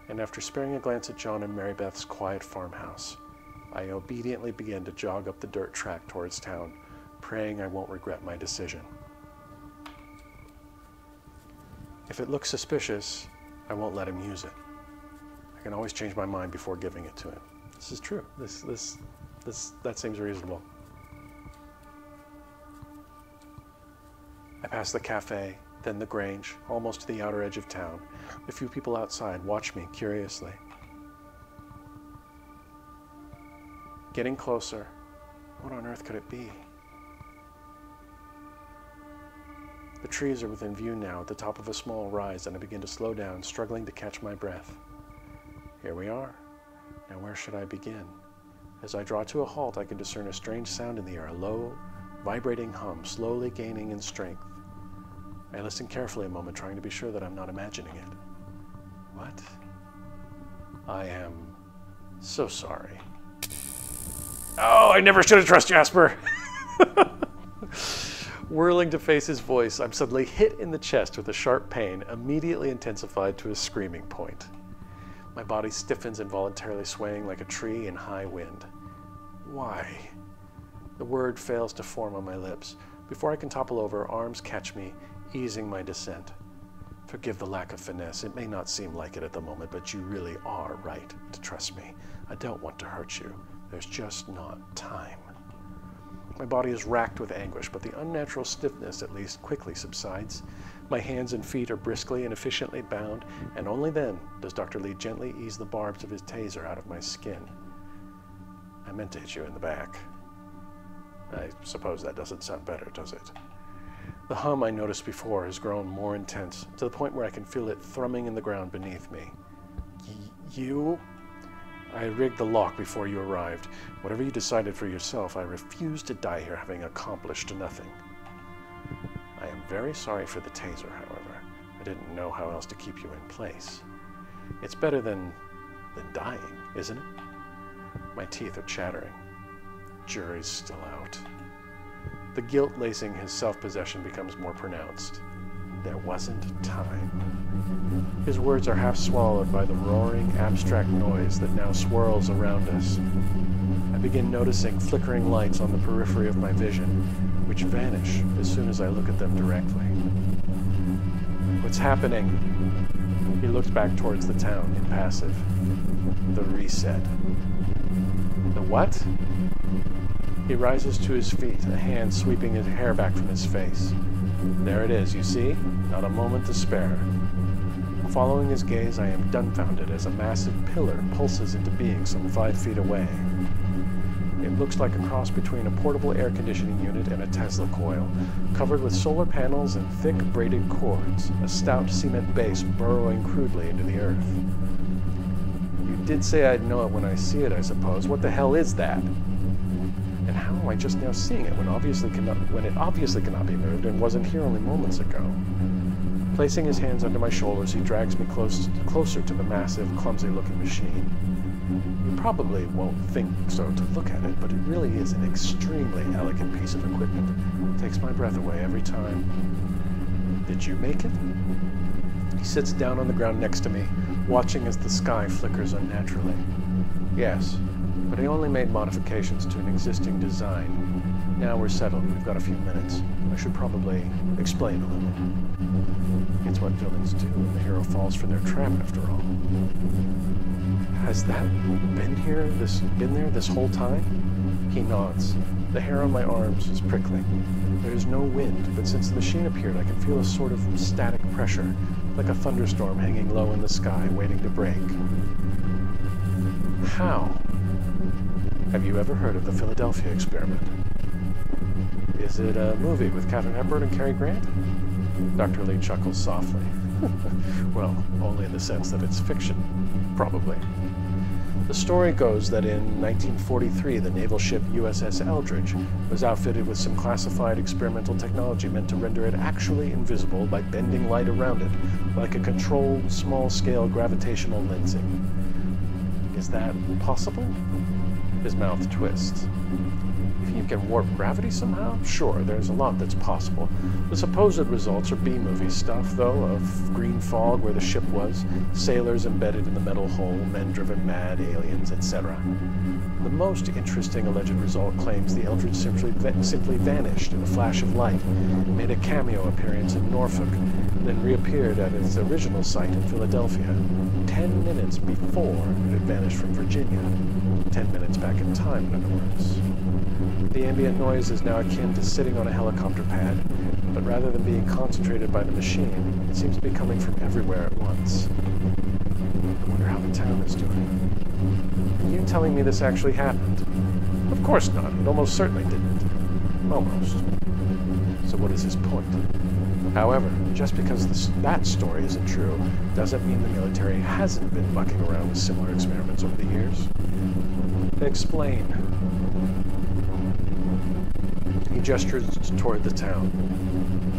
and after sparing a glance at John and Mary Beth's quiet farmhouse, I obediently begin to jog up the dirt track towards town, praying I won't regret my decision. If it looks suspicious, I won't let him use it. I can always change my mind before giving it to him. This is true. That seems reasonable. I pass the cafe, then the Grange, almost to the outer edge of town. A few people outside watch me curiously. Getting closer. What on earth could it be? The trees are within view now at the top of a small rise, and I begin to slow down, struggling to catch my breath. Here we are. Now where should I begin? As I draw to a halt, I can discern a strange sound in the air, a low, vibrating hum, slowly gaining in strength. I listen carefully a moment, trying to be sure that I'm not imagining it. What? I am so sorry. Oh, I never should have trusted Jasper! Whirling to face his voice, I'm suddenly hit in the chest with a sharp pain, immediately intensified to a screaming point. My body stiffens, involuntarily swaying like a tree in high wind. Why? The word fails to form on my lips. Before I can topple over, arms catch me, easing my descent. Forgive the lack of finesse. It may not seem like it at the moment, but you really are right to trust me. I don't want to hurt you. There's just not time. My body is racked with anguish, but the unnatural stiffness at least quickly subsides. My hands and feet are briskly and efficiently bound, and only then does Dr. Lee gently ease the barbs of his taser out of my skin. I meant to hit you in the back. I suppose that doesn't sound better, does it? The hum I noticed before has grown more intense, to the point where I can feel it thrumming in the ground beneath me. You? I rigged the lock before you arrived. Whatever you decided for yourself, I refuse to die here having accomplished nothing. I am very sorry for the taser, however. I didn't know how else to keep you in place. It's better than dying, isn't it? My teeth are chattering. Jury's still out. The guilt lacing his self-possession becomes more pronounced. There wasn't time. His words are half swallowed by the roaring, abstract noise that now swirls around us. I begin noticing flickering lights on the periphery of my vision, which vanish as soon as I look at them directly. What's happening? He looks back towards the town, impassive. The reset. The what? He rises to his feet, a hand sweeping his hair back from his face. There it is, you see? Not a moment to spare. Following his gaze, I am dumbfounded as a massive pillar pulses into being some 5 feet away. It looks like a cross between a portable air conditioning unit and a Tesla coil, covered with solar panels and thick braided cords, a stout cement base burrowing crudely into the earth. You did say I'd know it when I see it, I suppose. What the hell is that? And how am I just now seeing it when it obviously cannot be moved and wasn't here only moments ago? Placing his hands under my shoulders, he drags me closer to the massive, clumsy-looking machine. You probably won't think so to look at it, but it really is an extremely elegant piece of equipment. It takes my breath away every time. Did you make it? He sits down on the ground next to me, watching as the sky flickers unnaturally. Yes, but I only made modifications to an existing design. Now we're settled. We've got a few minutes. I should probably explain a little. It's what villains do when the hero falls for their trap, after all. Has that been there this whole time? He nods. The hair on my arms is prickling. There is no wind, but since the machine appeared, I can feel a sort of static pressure, like a thunderstorm hanging low in the sky, waiting to break. How? Have you ever heard of the Philadelphia experiment? Is it a movie with Katharine Hepburn and Cary Grant? Dr. Lee chuckles softly. Well, only in the sense that it's fiction, probably. The story goes that in 1943, the naval ship USS Eldridge was outfitted with some classified experimental technology meant to render it actually invisible by bending light around it, like a controlled, small-scale gravitational lensing. Is that possible? His mouth twists. If you can warp gravity somehow? Sure, there's a lot that's possible. The supposed results are B-movie stuff, though, of green fog where the ship was, sailors embedded in the metal hull, men driven mad, aliens, etc. The most interesting alleged result claims the Eldridge simply vanished in a flash of light, made a cameo appearance in Norfolk, then reappeared at its original site in Philadelphia, 10 minutes before it had vanished from Virginia. 10 minutes back in time, in other words. The ambient noise is now akin to sitting on a helicopter pad, but rather than being concentrated by the machine, it seems to be coming from everywhere at once. I wonder how the town is doing. Are you telling me this actually happened? Of course not. It almost certainly didn't. Almost. So what is his point? However, just because that story isn't true, doesn't mean the military hasn't been mucking around with similar experiments over the years. Explain. He gestures toward the town.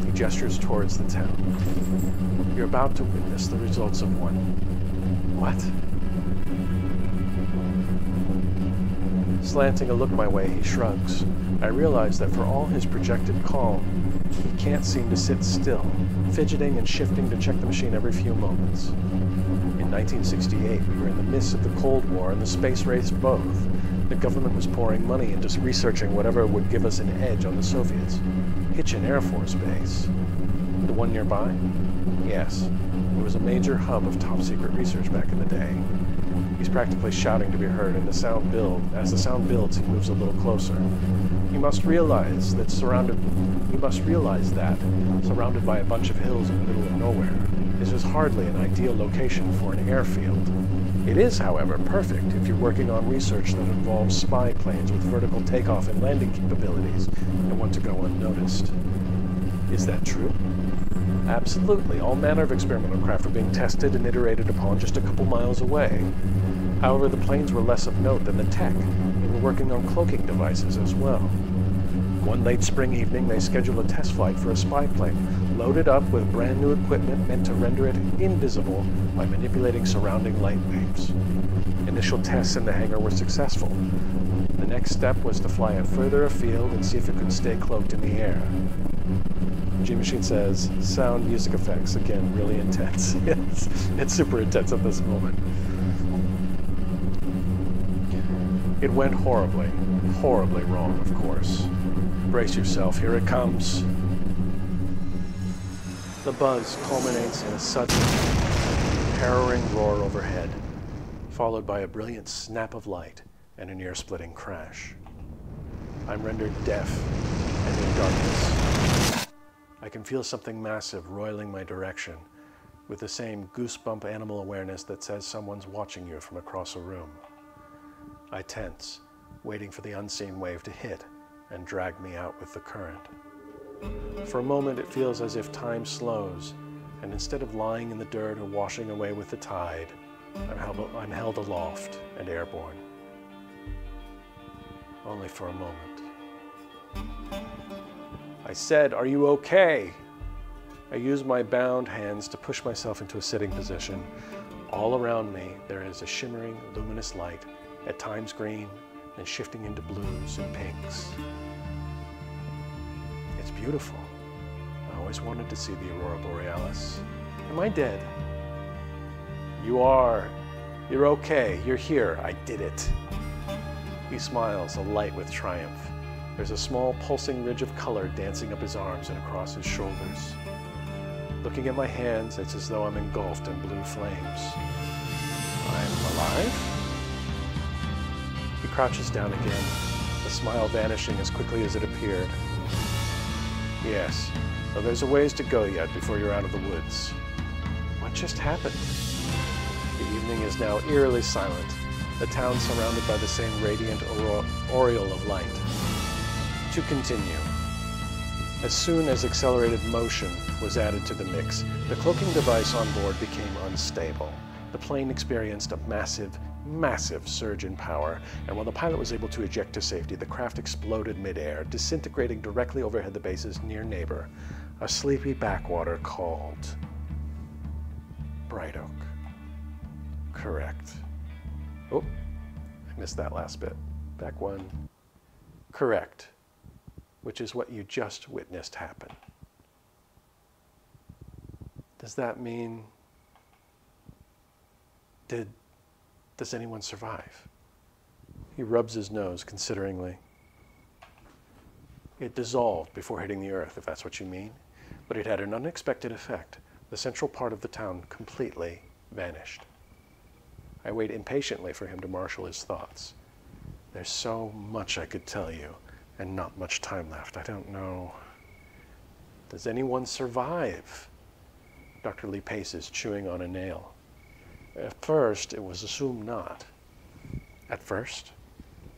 He gestures towards the town. You're about to witness the results of one. What? Slanting a look my way, he shrugs. I realize that for all his projected calm, he can't seem to sit still, fidgeting and shifting to check the machine every few moments. In 1968, we were in the midst of the Cold War and the space race both. The government was pouring money into researching whatever would give us an edge on the Soviets. Hitchin Air Force Base. The one nearby? Yes. It was a major hub of top-secret research back in the day. He's practically shouting to be heard, and as the sound builds, he moves a little closer. You must realize that surrounded by a bunch of hills in the middle of nowhere, this is hardly an ideal location for an airfield. It is, however, perfect if you're working on research that involves spy planes with vertical takeoff and landing capabilities and want to go unnoticed. Is that true? Absolutely. All manner of experimental craft were being tested and iterated upon just a couple miles away. However, the planes were less of note than the tech. They were working on cloaking devices as well. One late spring evening, they scheduled a test flight for a spy plane, loaded up with brand new equipment meant to render it invisible by manipulating surrounding light waves. Initial tests in the hangar were successful. The next step was to fly it further afield and see if it could stay cloaked in the air. G-Machine says, sound, music effects, again, really intense. It's super intense at this moment. It went horribly, horribly wrong, of course. Brace yourself, here it comes. The buzz culminates in a sudden, harrowing roar overhead, followed by a brilliant snap of light and an ear-splitting crash. I'm rendered deaf and in darkness. I can feel something massive roiling my direction, with the same goosebump animal awareness that says someone's watching you from across a room. I tense, waiting for the unseen wave to hit and drag me out with the current. For a moment, it feels as if time slows, and instead of lying in the dirt or washing away with the tide, I'm held aloft and airborne. Only for a moment. I said, "Are you okay?" I use my bound hands to push myself into a sitting position. All around me, there is a shimmering, luminous light, at times green, and shifting into blues and pinks. It's beautiful. I always wanted to see the aurora borealis. Am I dead? You are. You're okay. You're here. I did it. He smiles, alight with triumph. There's a small pulsing ridge of color dancing up his arms and across his shoulders. Looking at my hands, it's as though I'm engulfed in blue flames. I'm alive? He crouches down again, the smile vanishing as quickly as it appeared. Yes, though there's a ways to go yet before you're out of the woods. What just happened? The evening is now eerily silent, the town surrounded by the same radiant aureole of light. To continue. As soon as accelerated motion was added to the mix, the cloaking device on board became unstable. The plane experienced a massive surge in power, and while the pilot was able to eject to safety, the craft exploded midair, disintegrating directly overhead the base's near neighbor, a sleepy backwater called Bright Oak. Correct. Oh, I missed that last bit. Back one. Correct. Which is what you just witnessed happen. Does that mean, does anyone survive? He rubs his nose consideringly. It dissolved before hitting the earth, if that's what you mean, but it had an unexpected effect. The central part of the town completely vanished. I wait impatiently for him to marshal his thoughts. There's so much I could tell you, and not much time left. I don't know. Does anyone survive? Dr. Lee paces, chewing on a nail. At first, it was assumed not. At first?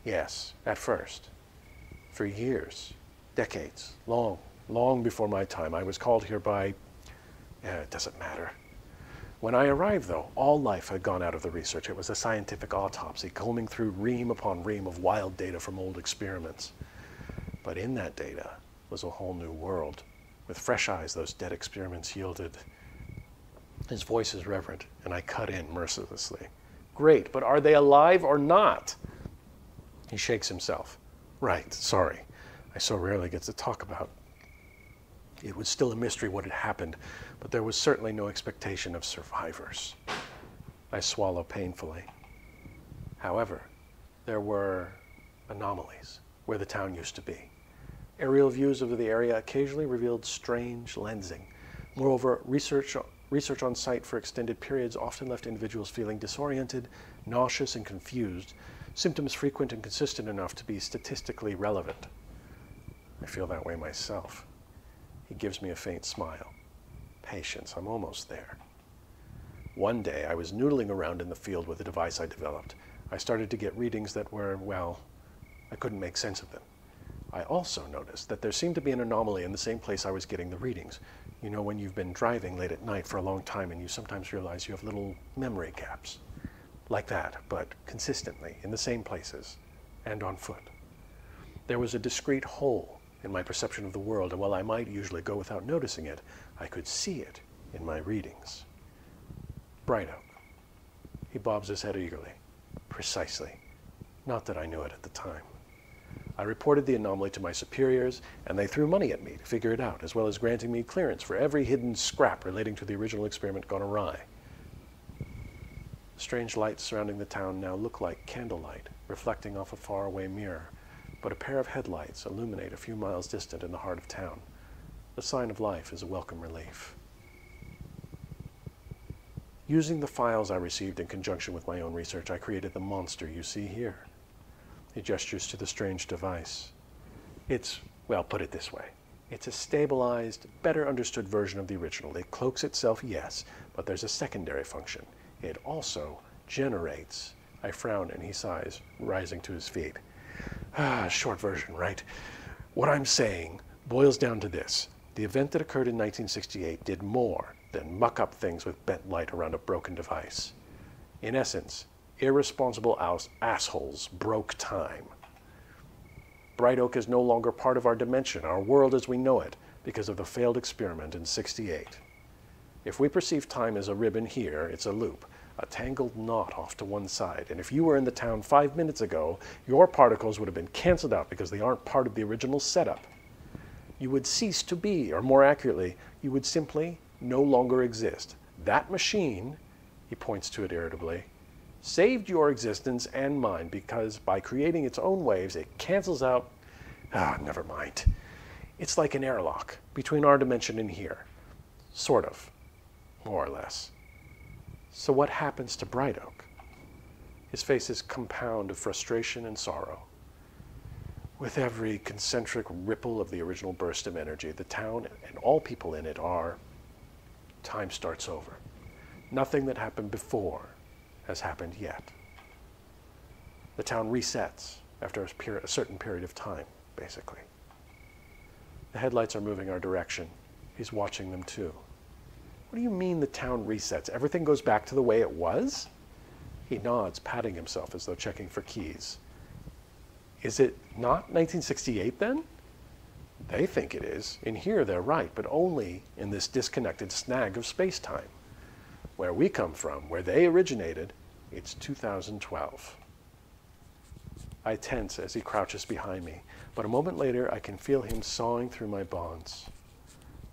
Yes, at first. For years, decades, long before my time, I was called here by... it doesn't matter. When I arrived, though, all life had gone out of the research. It was a scientific autopsy, combing through ream upon ream of wild data from old experiments. But in that data was a whole new world. With fresh eyes, those dead experiments yielded. His voice is reverent, and I cut in mercilessly. Great, but are they alive or not? He shakes himself. Right, sorry. I so rarely get to talk about. It was still a mystery what had happened, but there was certainly no expectation of survivors. I swallow painfully. However, there were anomalies where the town used to be. Aerial views of the area occasionally revealed strange lensing. Moreover, research on site for extended periods often left individuals feeling disoriented, nauseous, and confused, symptoms frequent and consistent enough to be statistically relevant. I feel that way myself. He gives me a faint smile. Patience, I'm almost there. One day, I was noodling around in the field with a device I developed. I started to get readings that were, well, I couldn't make sense of them. I also noticed that there seemed to be an anomaly in the same place I was getting the readings. You know, when you've been driving late at night for a long time and you sometimes realize you have little memory gaps. Like that, but consistently, in the same places, and on foot. There was a discrete hole in my perception of the world, and while I might usually go without noticing it, I could see it in my readings. Bright Oak. He bobs his head eagerly. Precisely. Not that I knew it at the time. I reported the anomaly to my superiors, and they threw money at me to figure it out, as well as granting me clearance for every hidden scrap relating to the original experiment gone awry. Strange lights surrounding the town now look like candlelight, reflecting off a faraway mirror, but a pair of headlights illuminate a few miles distant in the heart of town. The sign of life is a welcome relief. Using the files I received in conjunction with my own research, I created the monster you see here. He gestures to the strange device. It's, well, put it this way. It's a stabilized, better understood version of the original. It cloaks itself, yes, but there's a secondary function. It also generates. I frown and he sighs, rising to his feet. Short version, right? What I'm saying boils down to this. The event that occurred in 1968 did more than muck up things with bent light around a broken device. In essence, irresponsible assholes broke time. Bright Oak is no longer part of our dimension, our world as we know it, because of the failed experiment in '68. If we perceive time as a ribbon here, it's a loop, a tangled knot off to one side. And if you were in the town 5 minutes ago, your particles would have been canceled out because they aren't part of the original setup. You would cease to be, or more accurately, you would simply no longer exist. That machine, he points to it irritably, saved your existence and mine because by creating its own waves, it cancels out, never mind. It's like an airlock between our dimension and here. Sort of, more or less. So what happens to Bright Oak? His face is a compound of frustration and sorrow. With every concentric ripple of the original burst of energy, the town and all people in it are, time starts over. Nothing that happened before has happened yet. The town resets after a certain period of time, basically. The headlights are moving our direction. He's watching them too. What do you mean the town resets? Everything goes back to the way it was? He nods, patting himself as though checking for keys. Is it not 1968 then? They think it is. In here they're right, but only in this disconnected snag of space-time. Where we come from, where they originated, it's 2012. I tense as he crouches behind me, but a moment later I can feel him sawing through my bonds.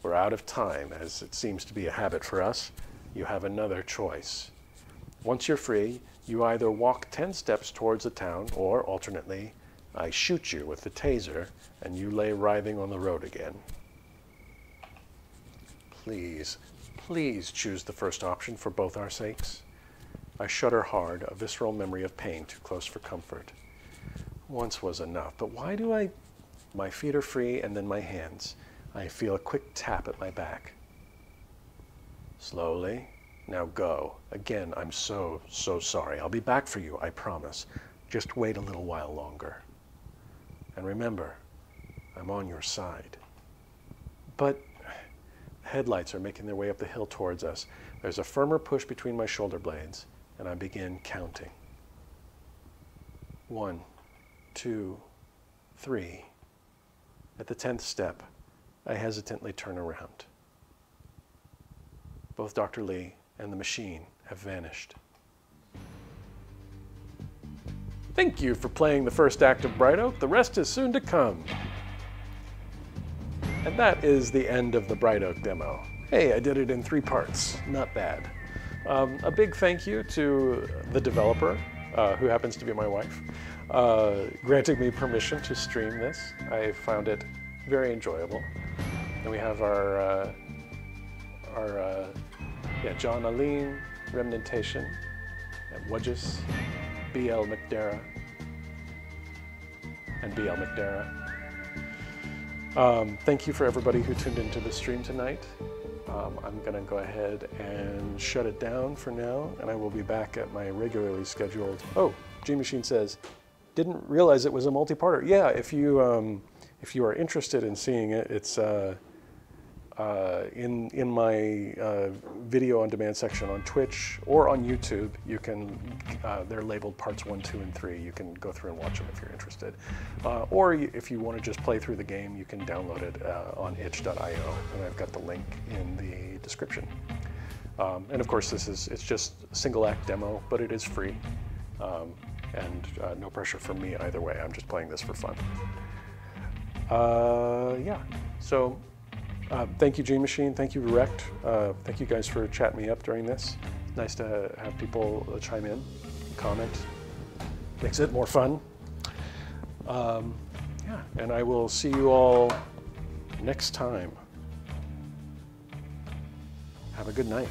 We're out of time, as it seems to be a habit for us. You have another choice. Once you're free, you either walk 10 steps towards the town, or alternately, I shoot you with the taser, and you lay writhing on the road again. Please, please choose the first option for both our sakes. I shudder hard, a visceral memory of pain too close for comfort. Once was enough, but why do I... My feet are free, and then my hands. I feel a quick tap at my back. Slowly. Now go. Again, I'm so sorry. I'll be back for you, I promise. Just wait a little while longer. And remember, I'm on your side. But headlights are making their way up the hill towards us. There's a firmer push between my shoulder blades, and I begin counting. 1, 2, 3. At the 10th step, I hesitantly turn around. Both Dr. Lee and the machine have vanished. Thank you for playing the first act of Bright Oak. The rest is soon to come. And that is the end of the Bright Oak demo. Hey, I did it in 3 parts. Not bad. A big thank you to the developer, who happens to be my wife, granting me permission to stream this. I found it very enjoyable. And we have our John Aline, Remnantation, and Wudges, BL McDara, and BL McDara. Thank you for everybody who tuned into the stream tonight. I'm going to go ahead and shut it down for now, and I will be back at my regularly scheduled... Oh, G-Machine says, didn't realize it was a multi-parter. Yeah, if you are interested in seeing it, it's in my video on demand section on Twitch or on YouTube. You can, they're labeled parts 1, 2, and 3. You can go through and watch them if you're interested. Or if you want to just play through the game, you can download it on itch.io, and I've got the link in the description. And of course, it's just a single act demo, but it is free. And no pressure from me either way. I'm just playing this for fun. Yeah, so thank you, G-Machine. Thank you, Rect. Thank you guys for chatting me up during this. Nice to have people chime in, comment. Makes it more fun. Yeah, and I will see you all next time. Have a good night.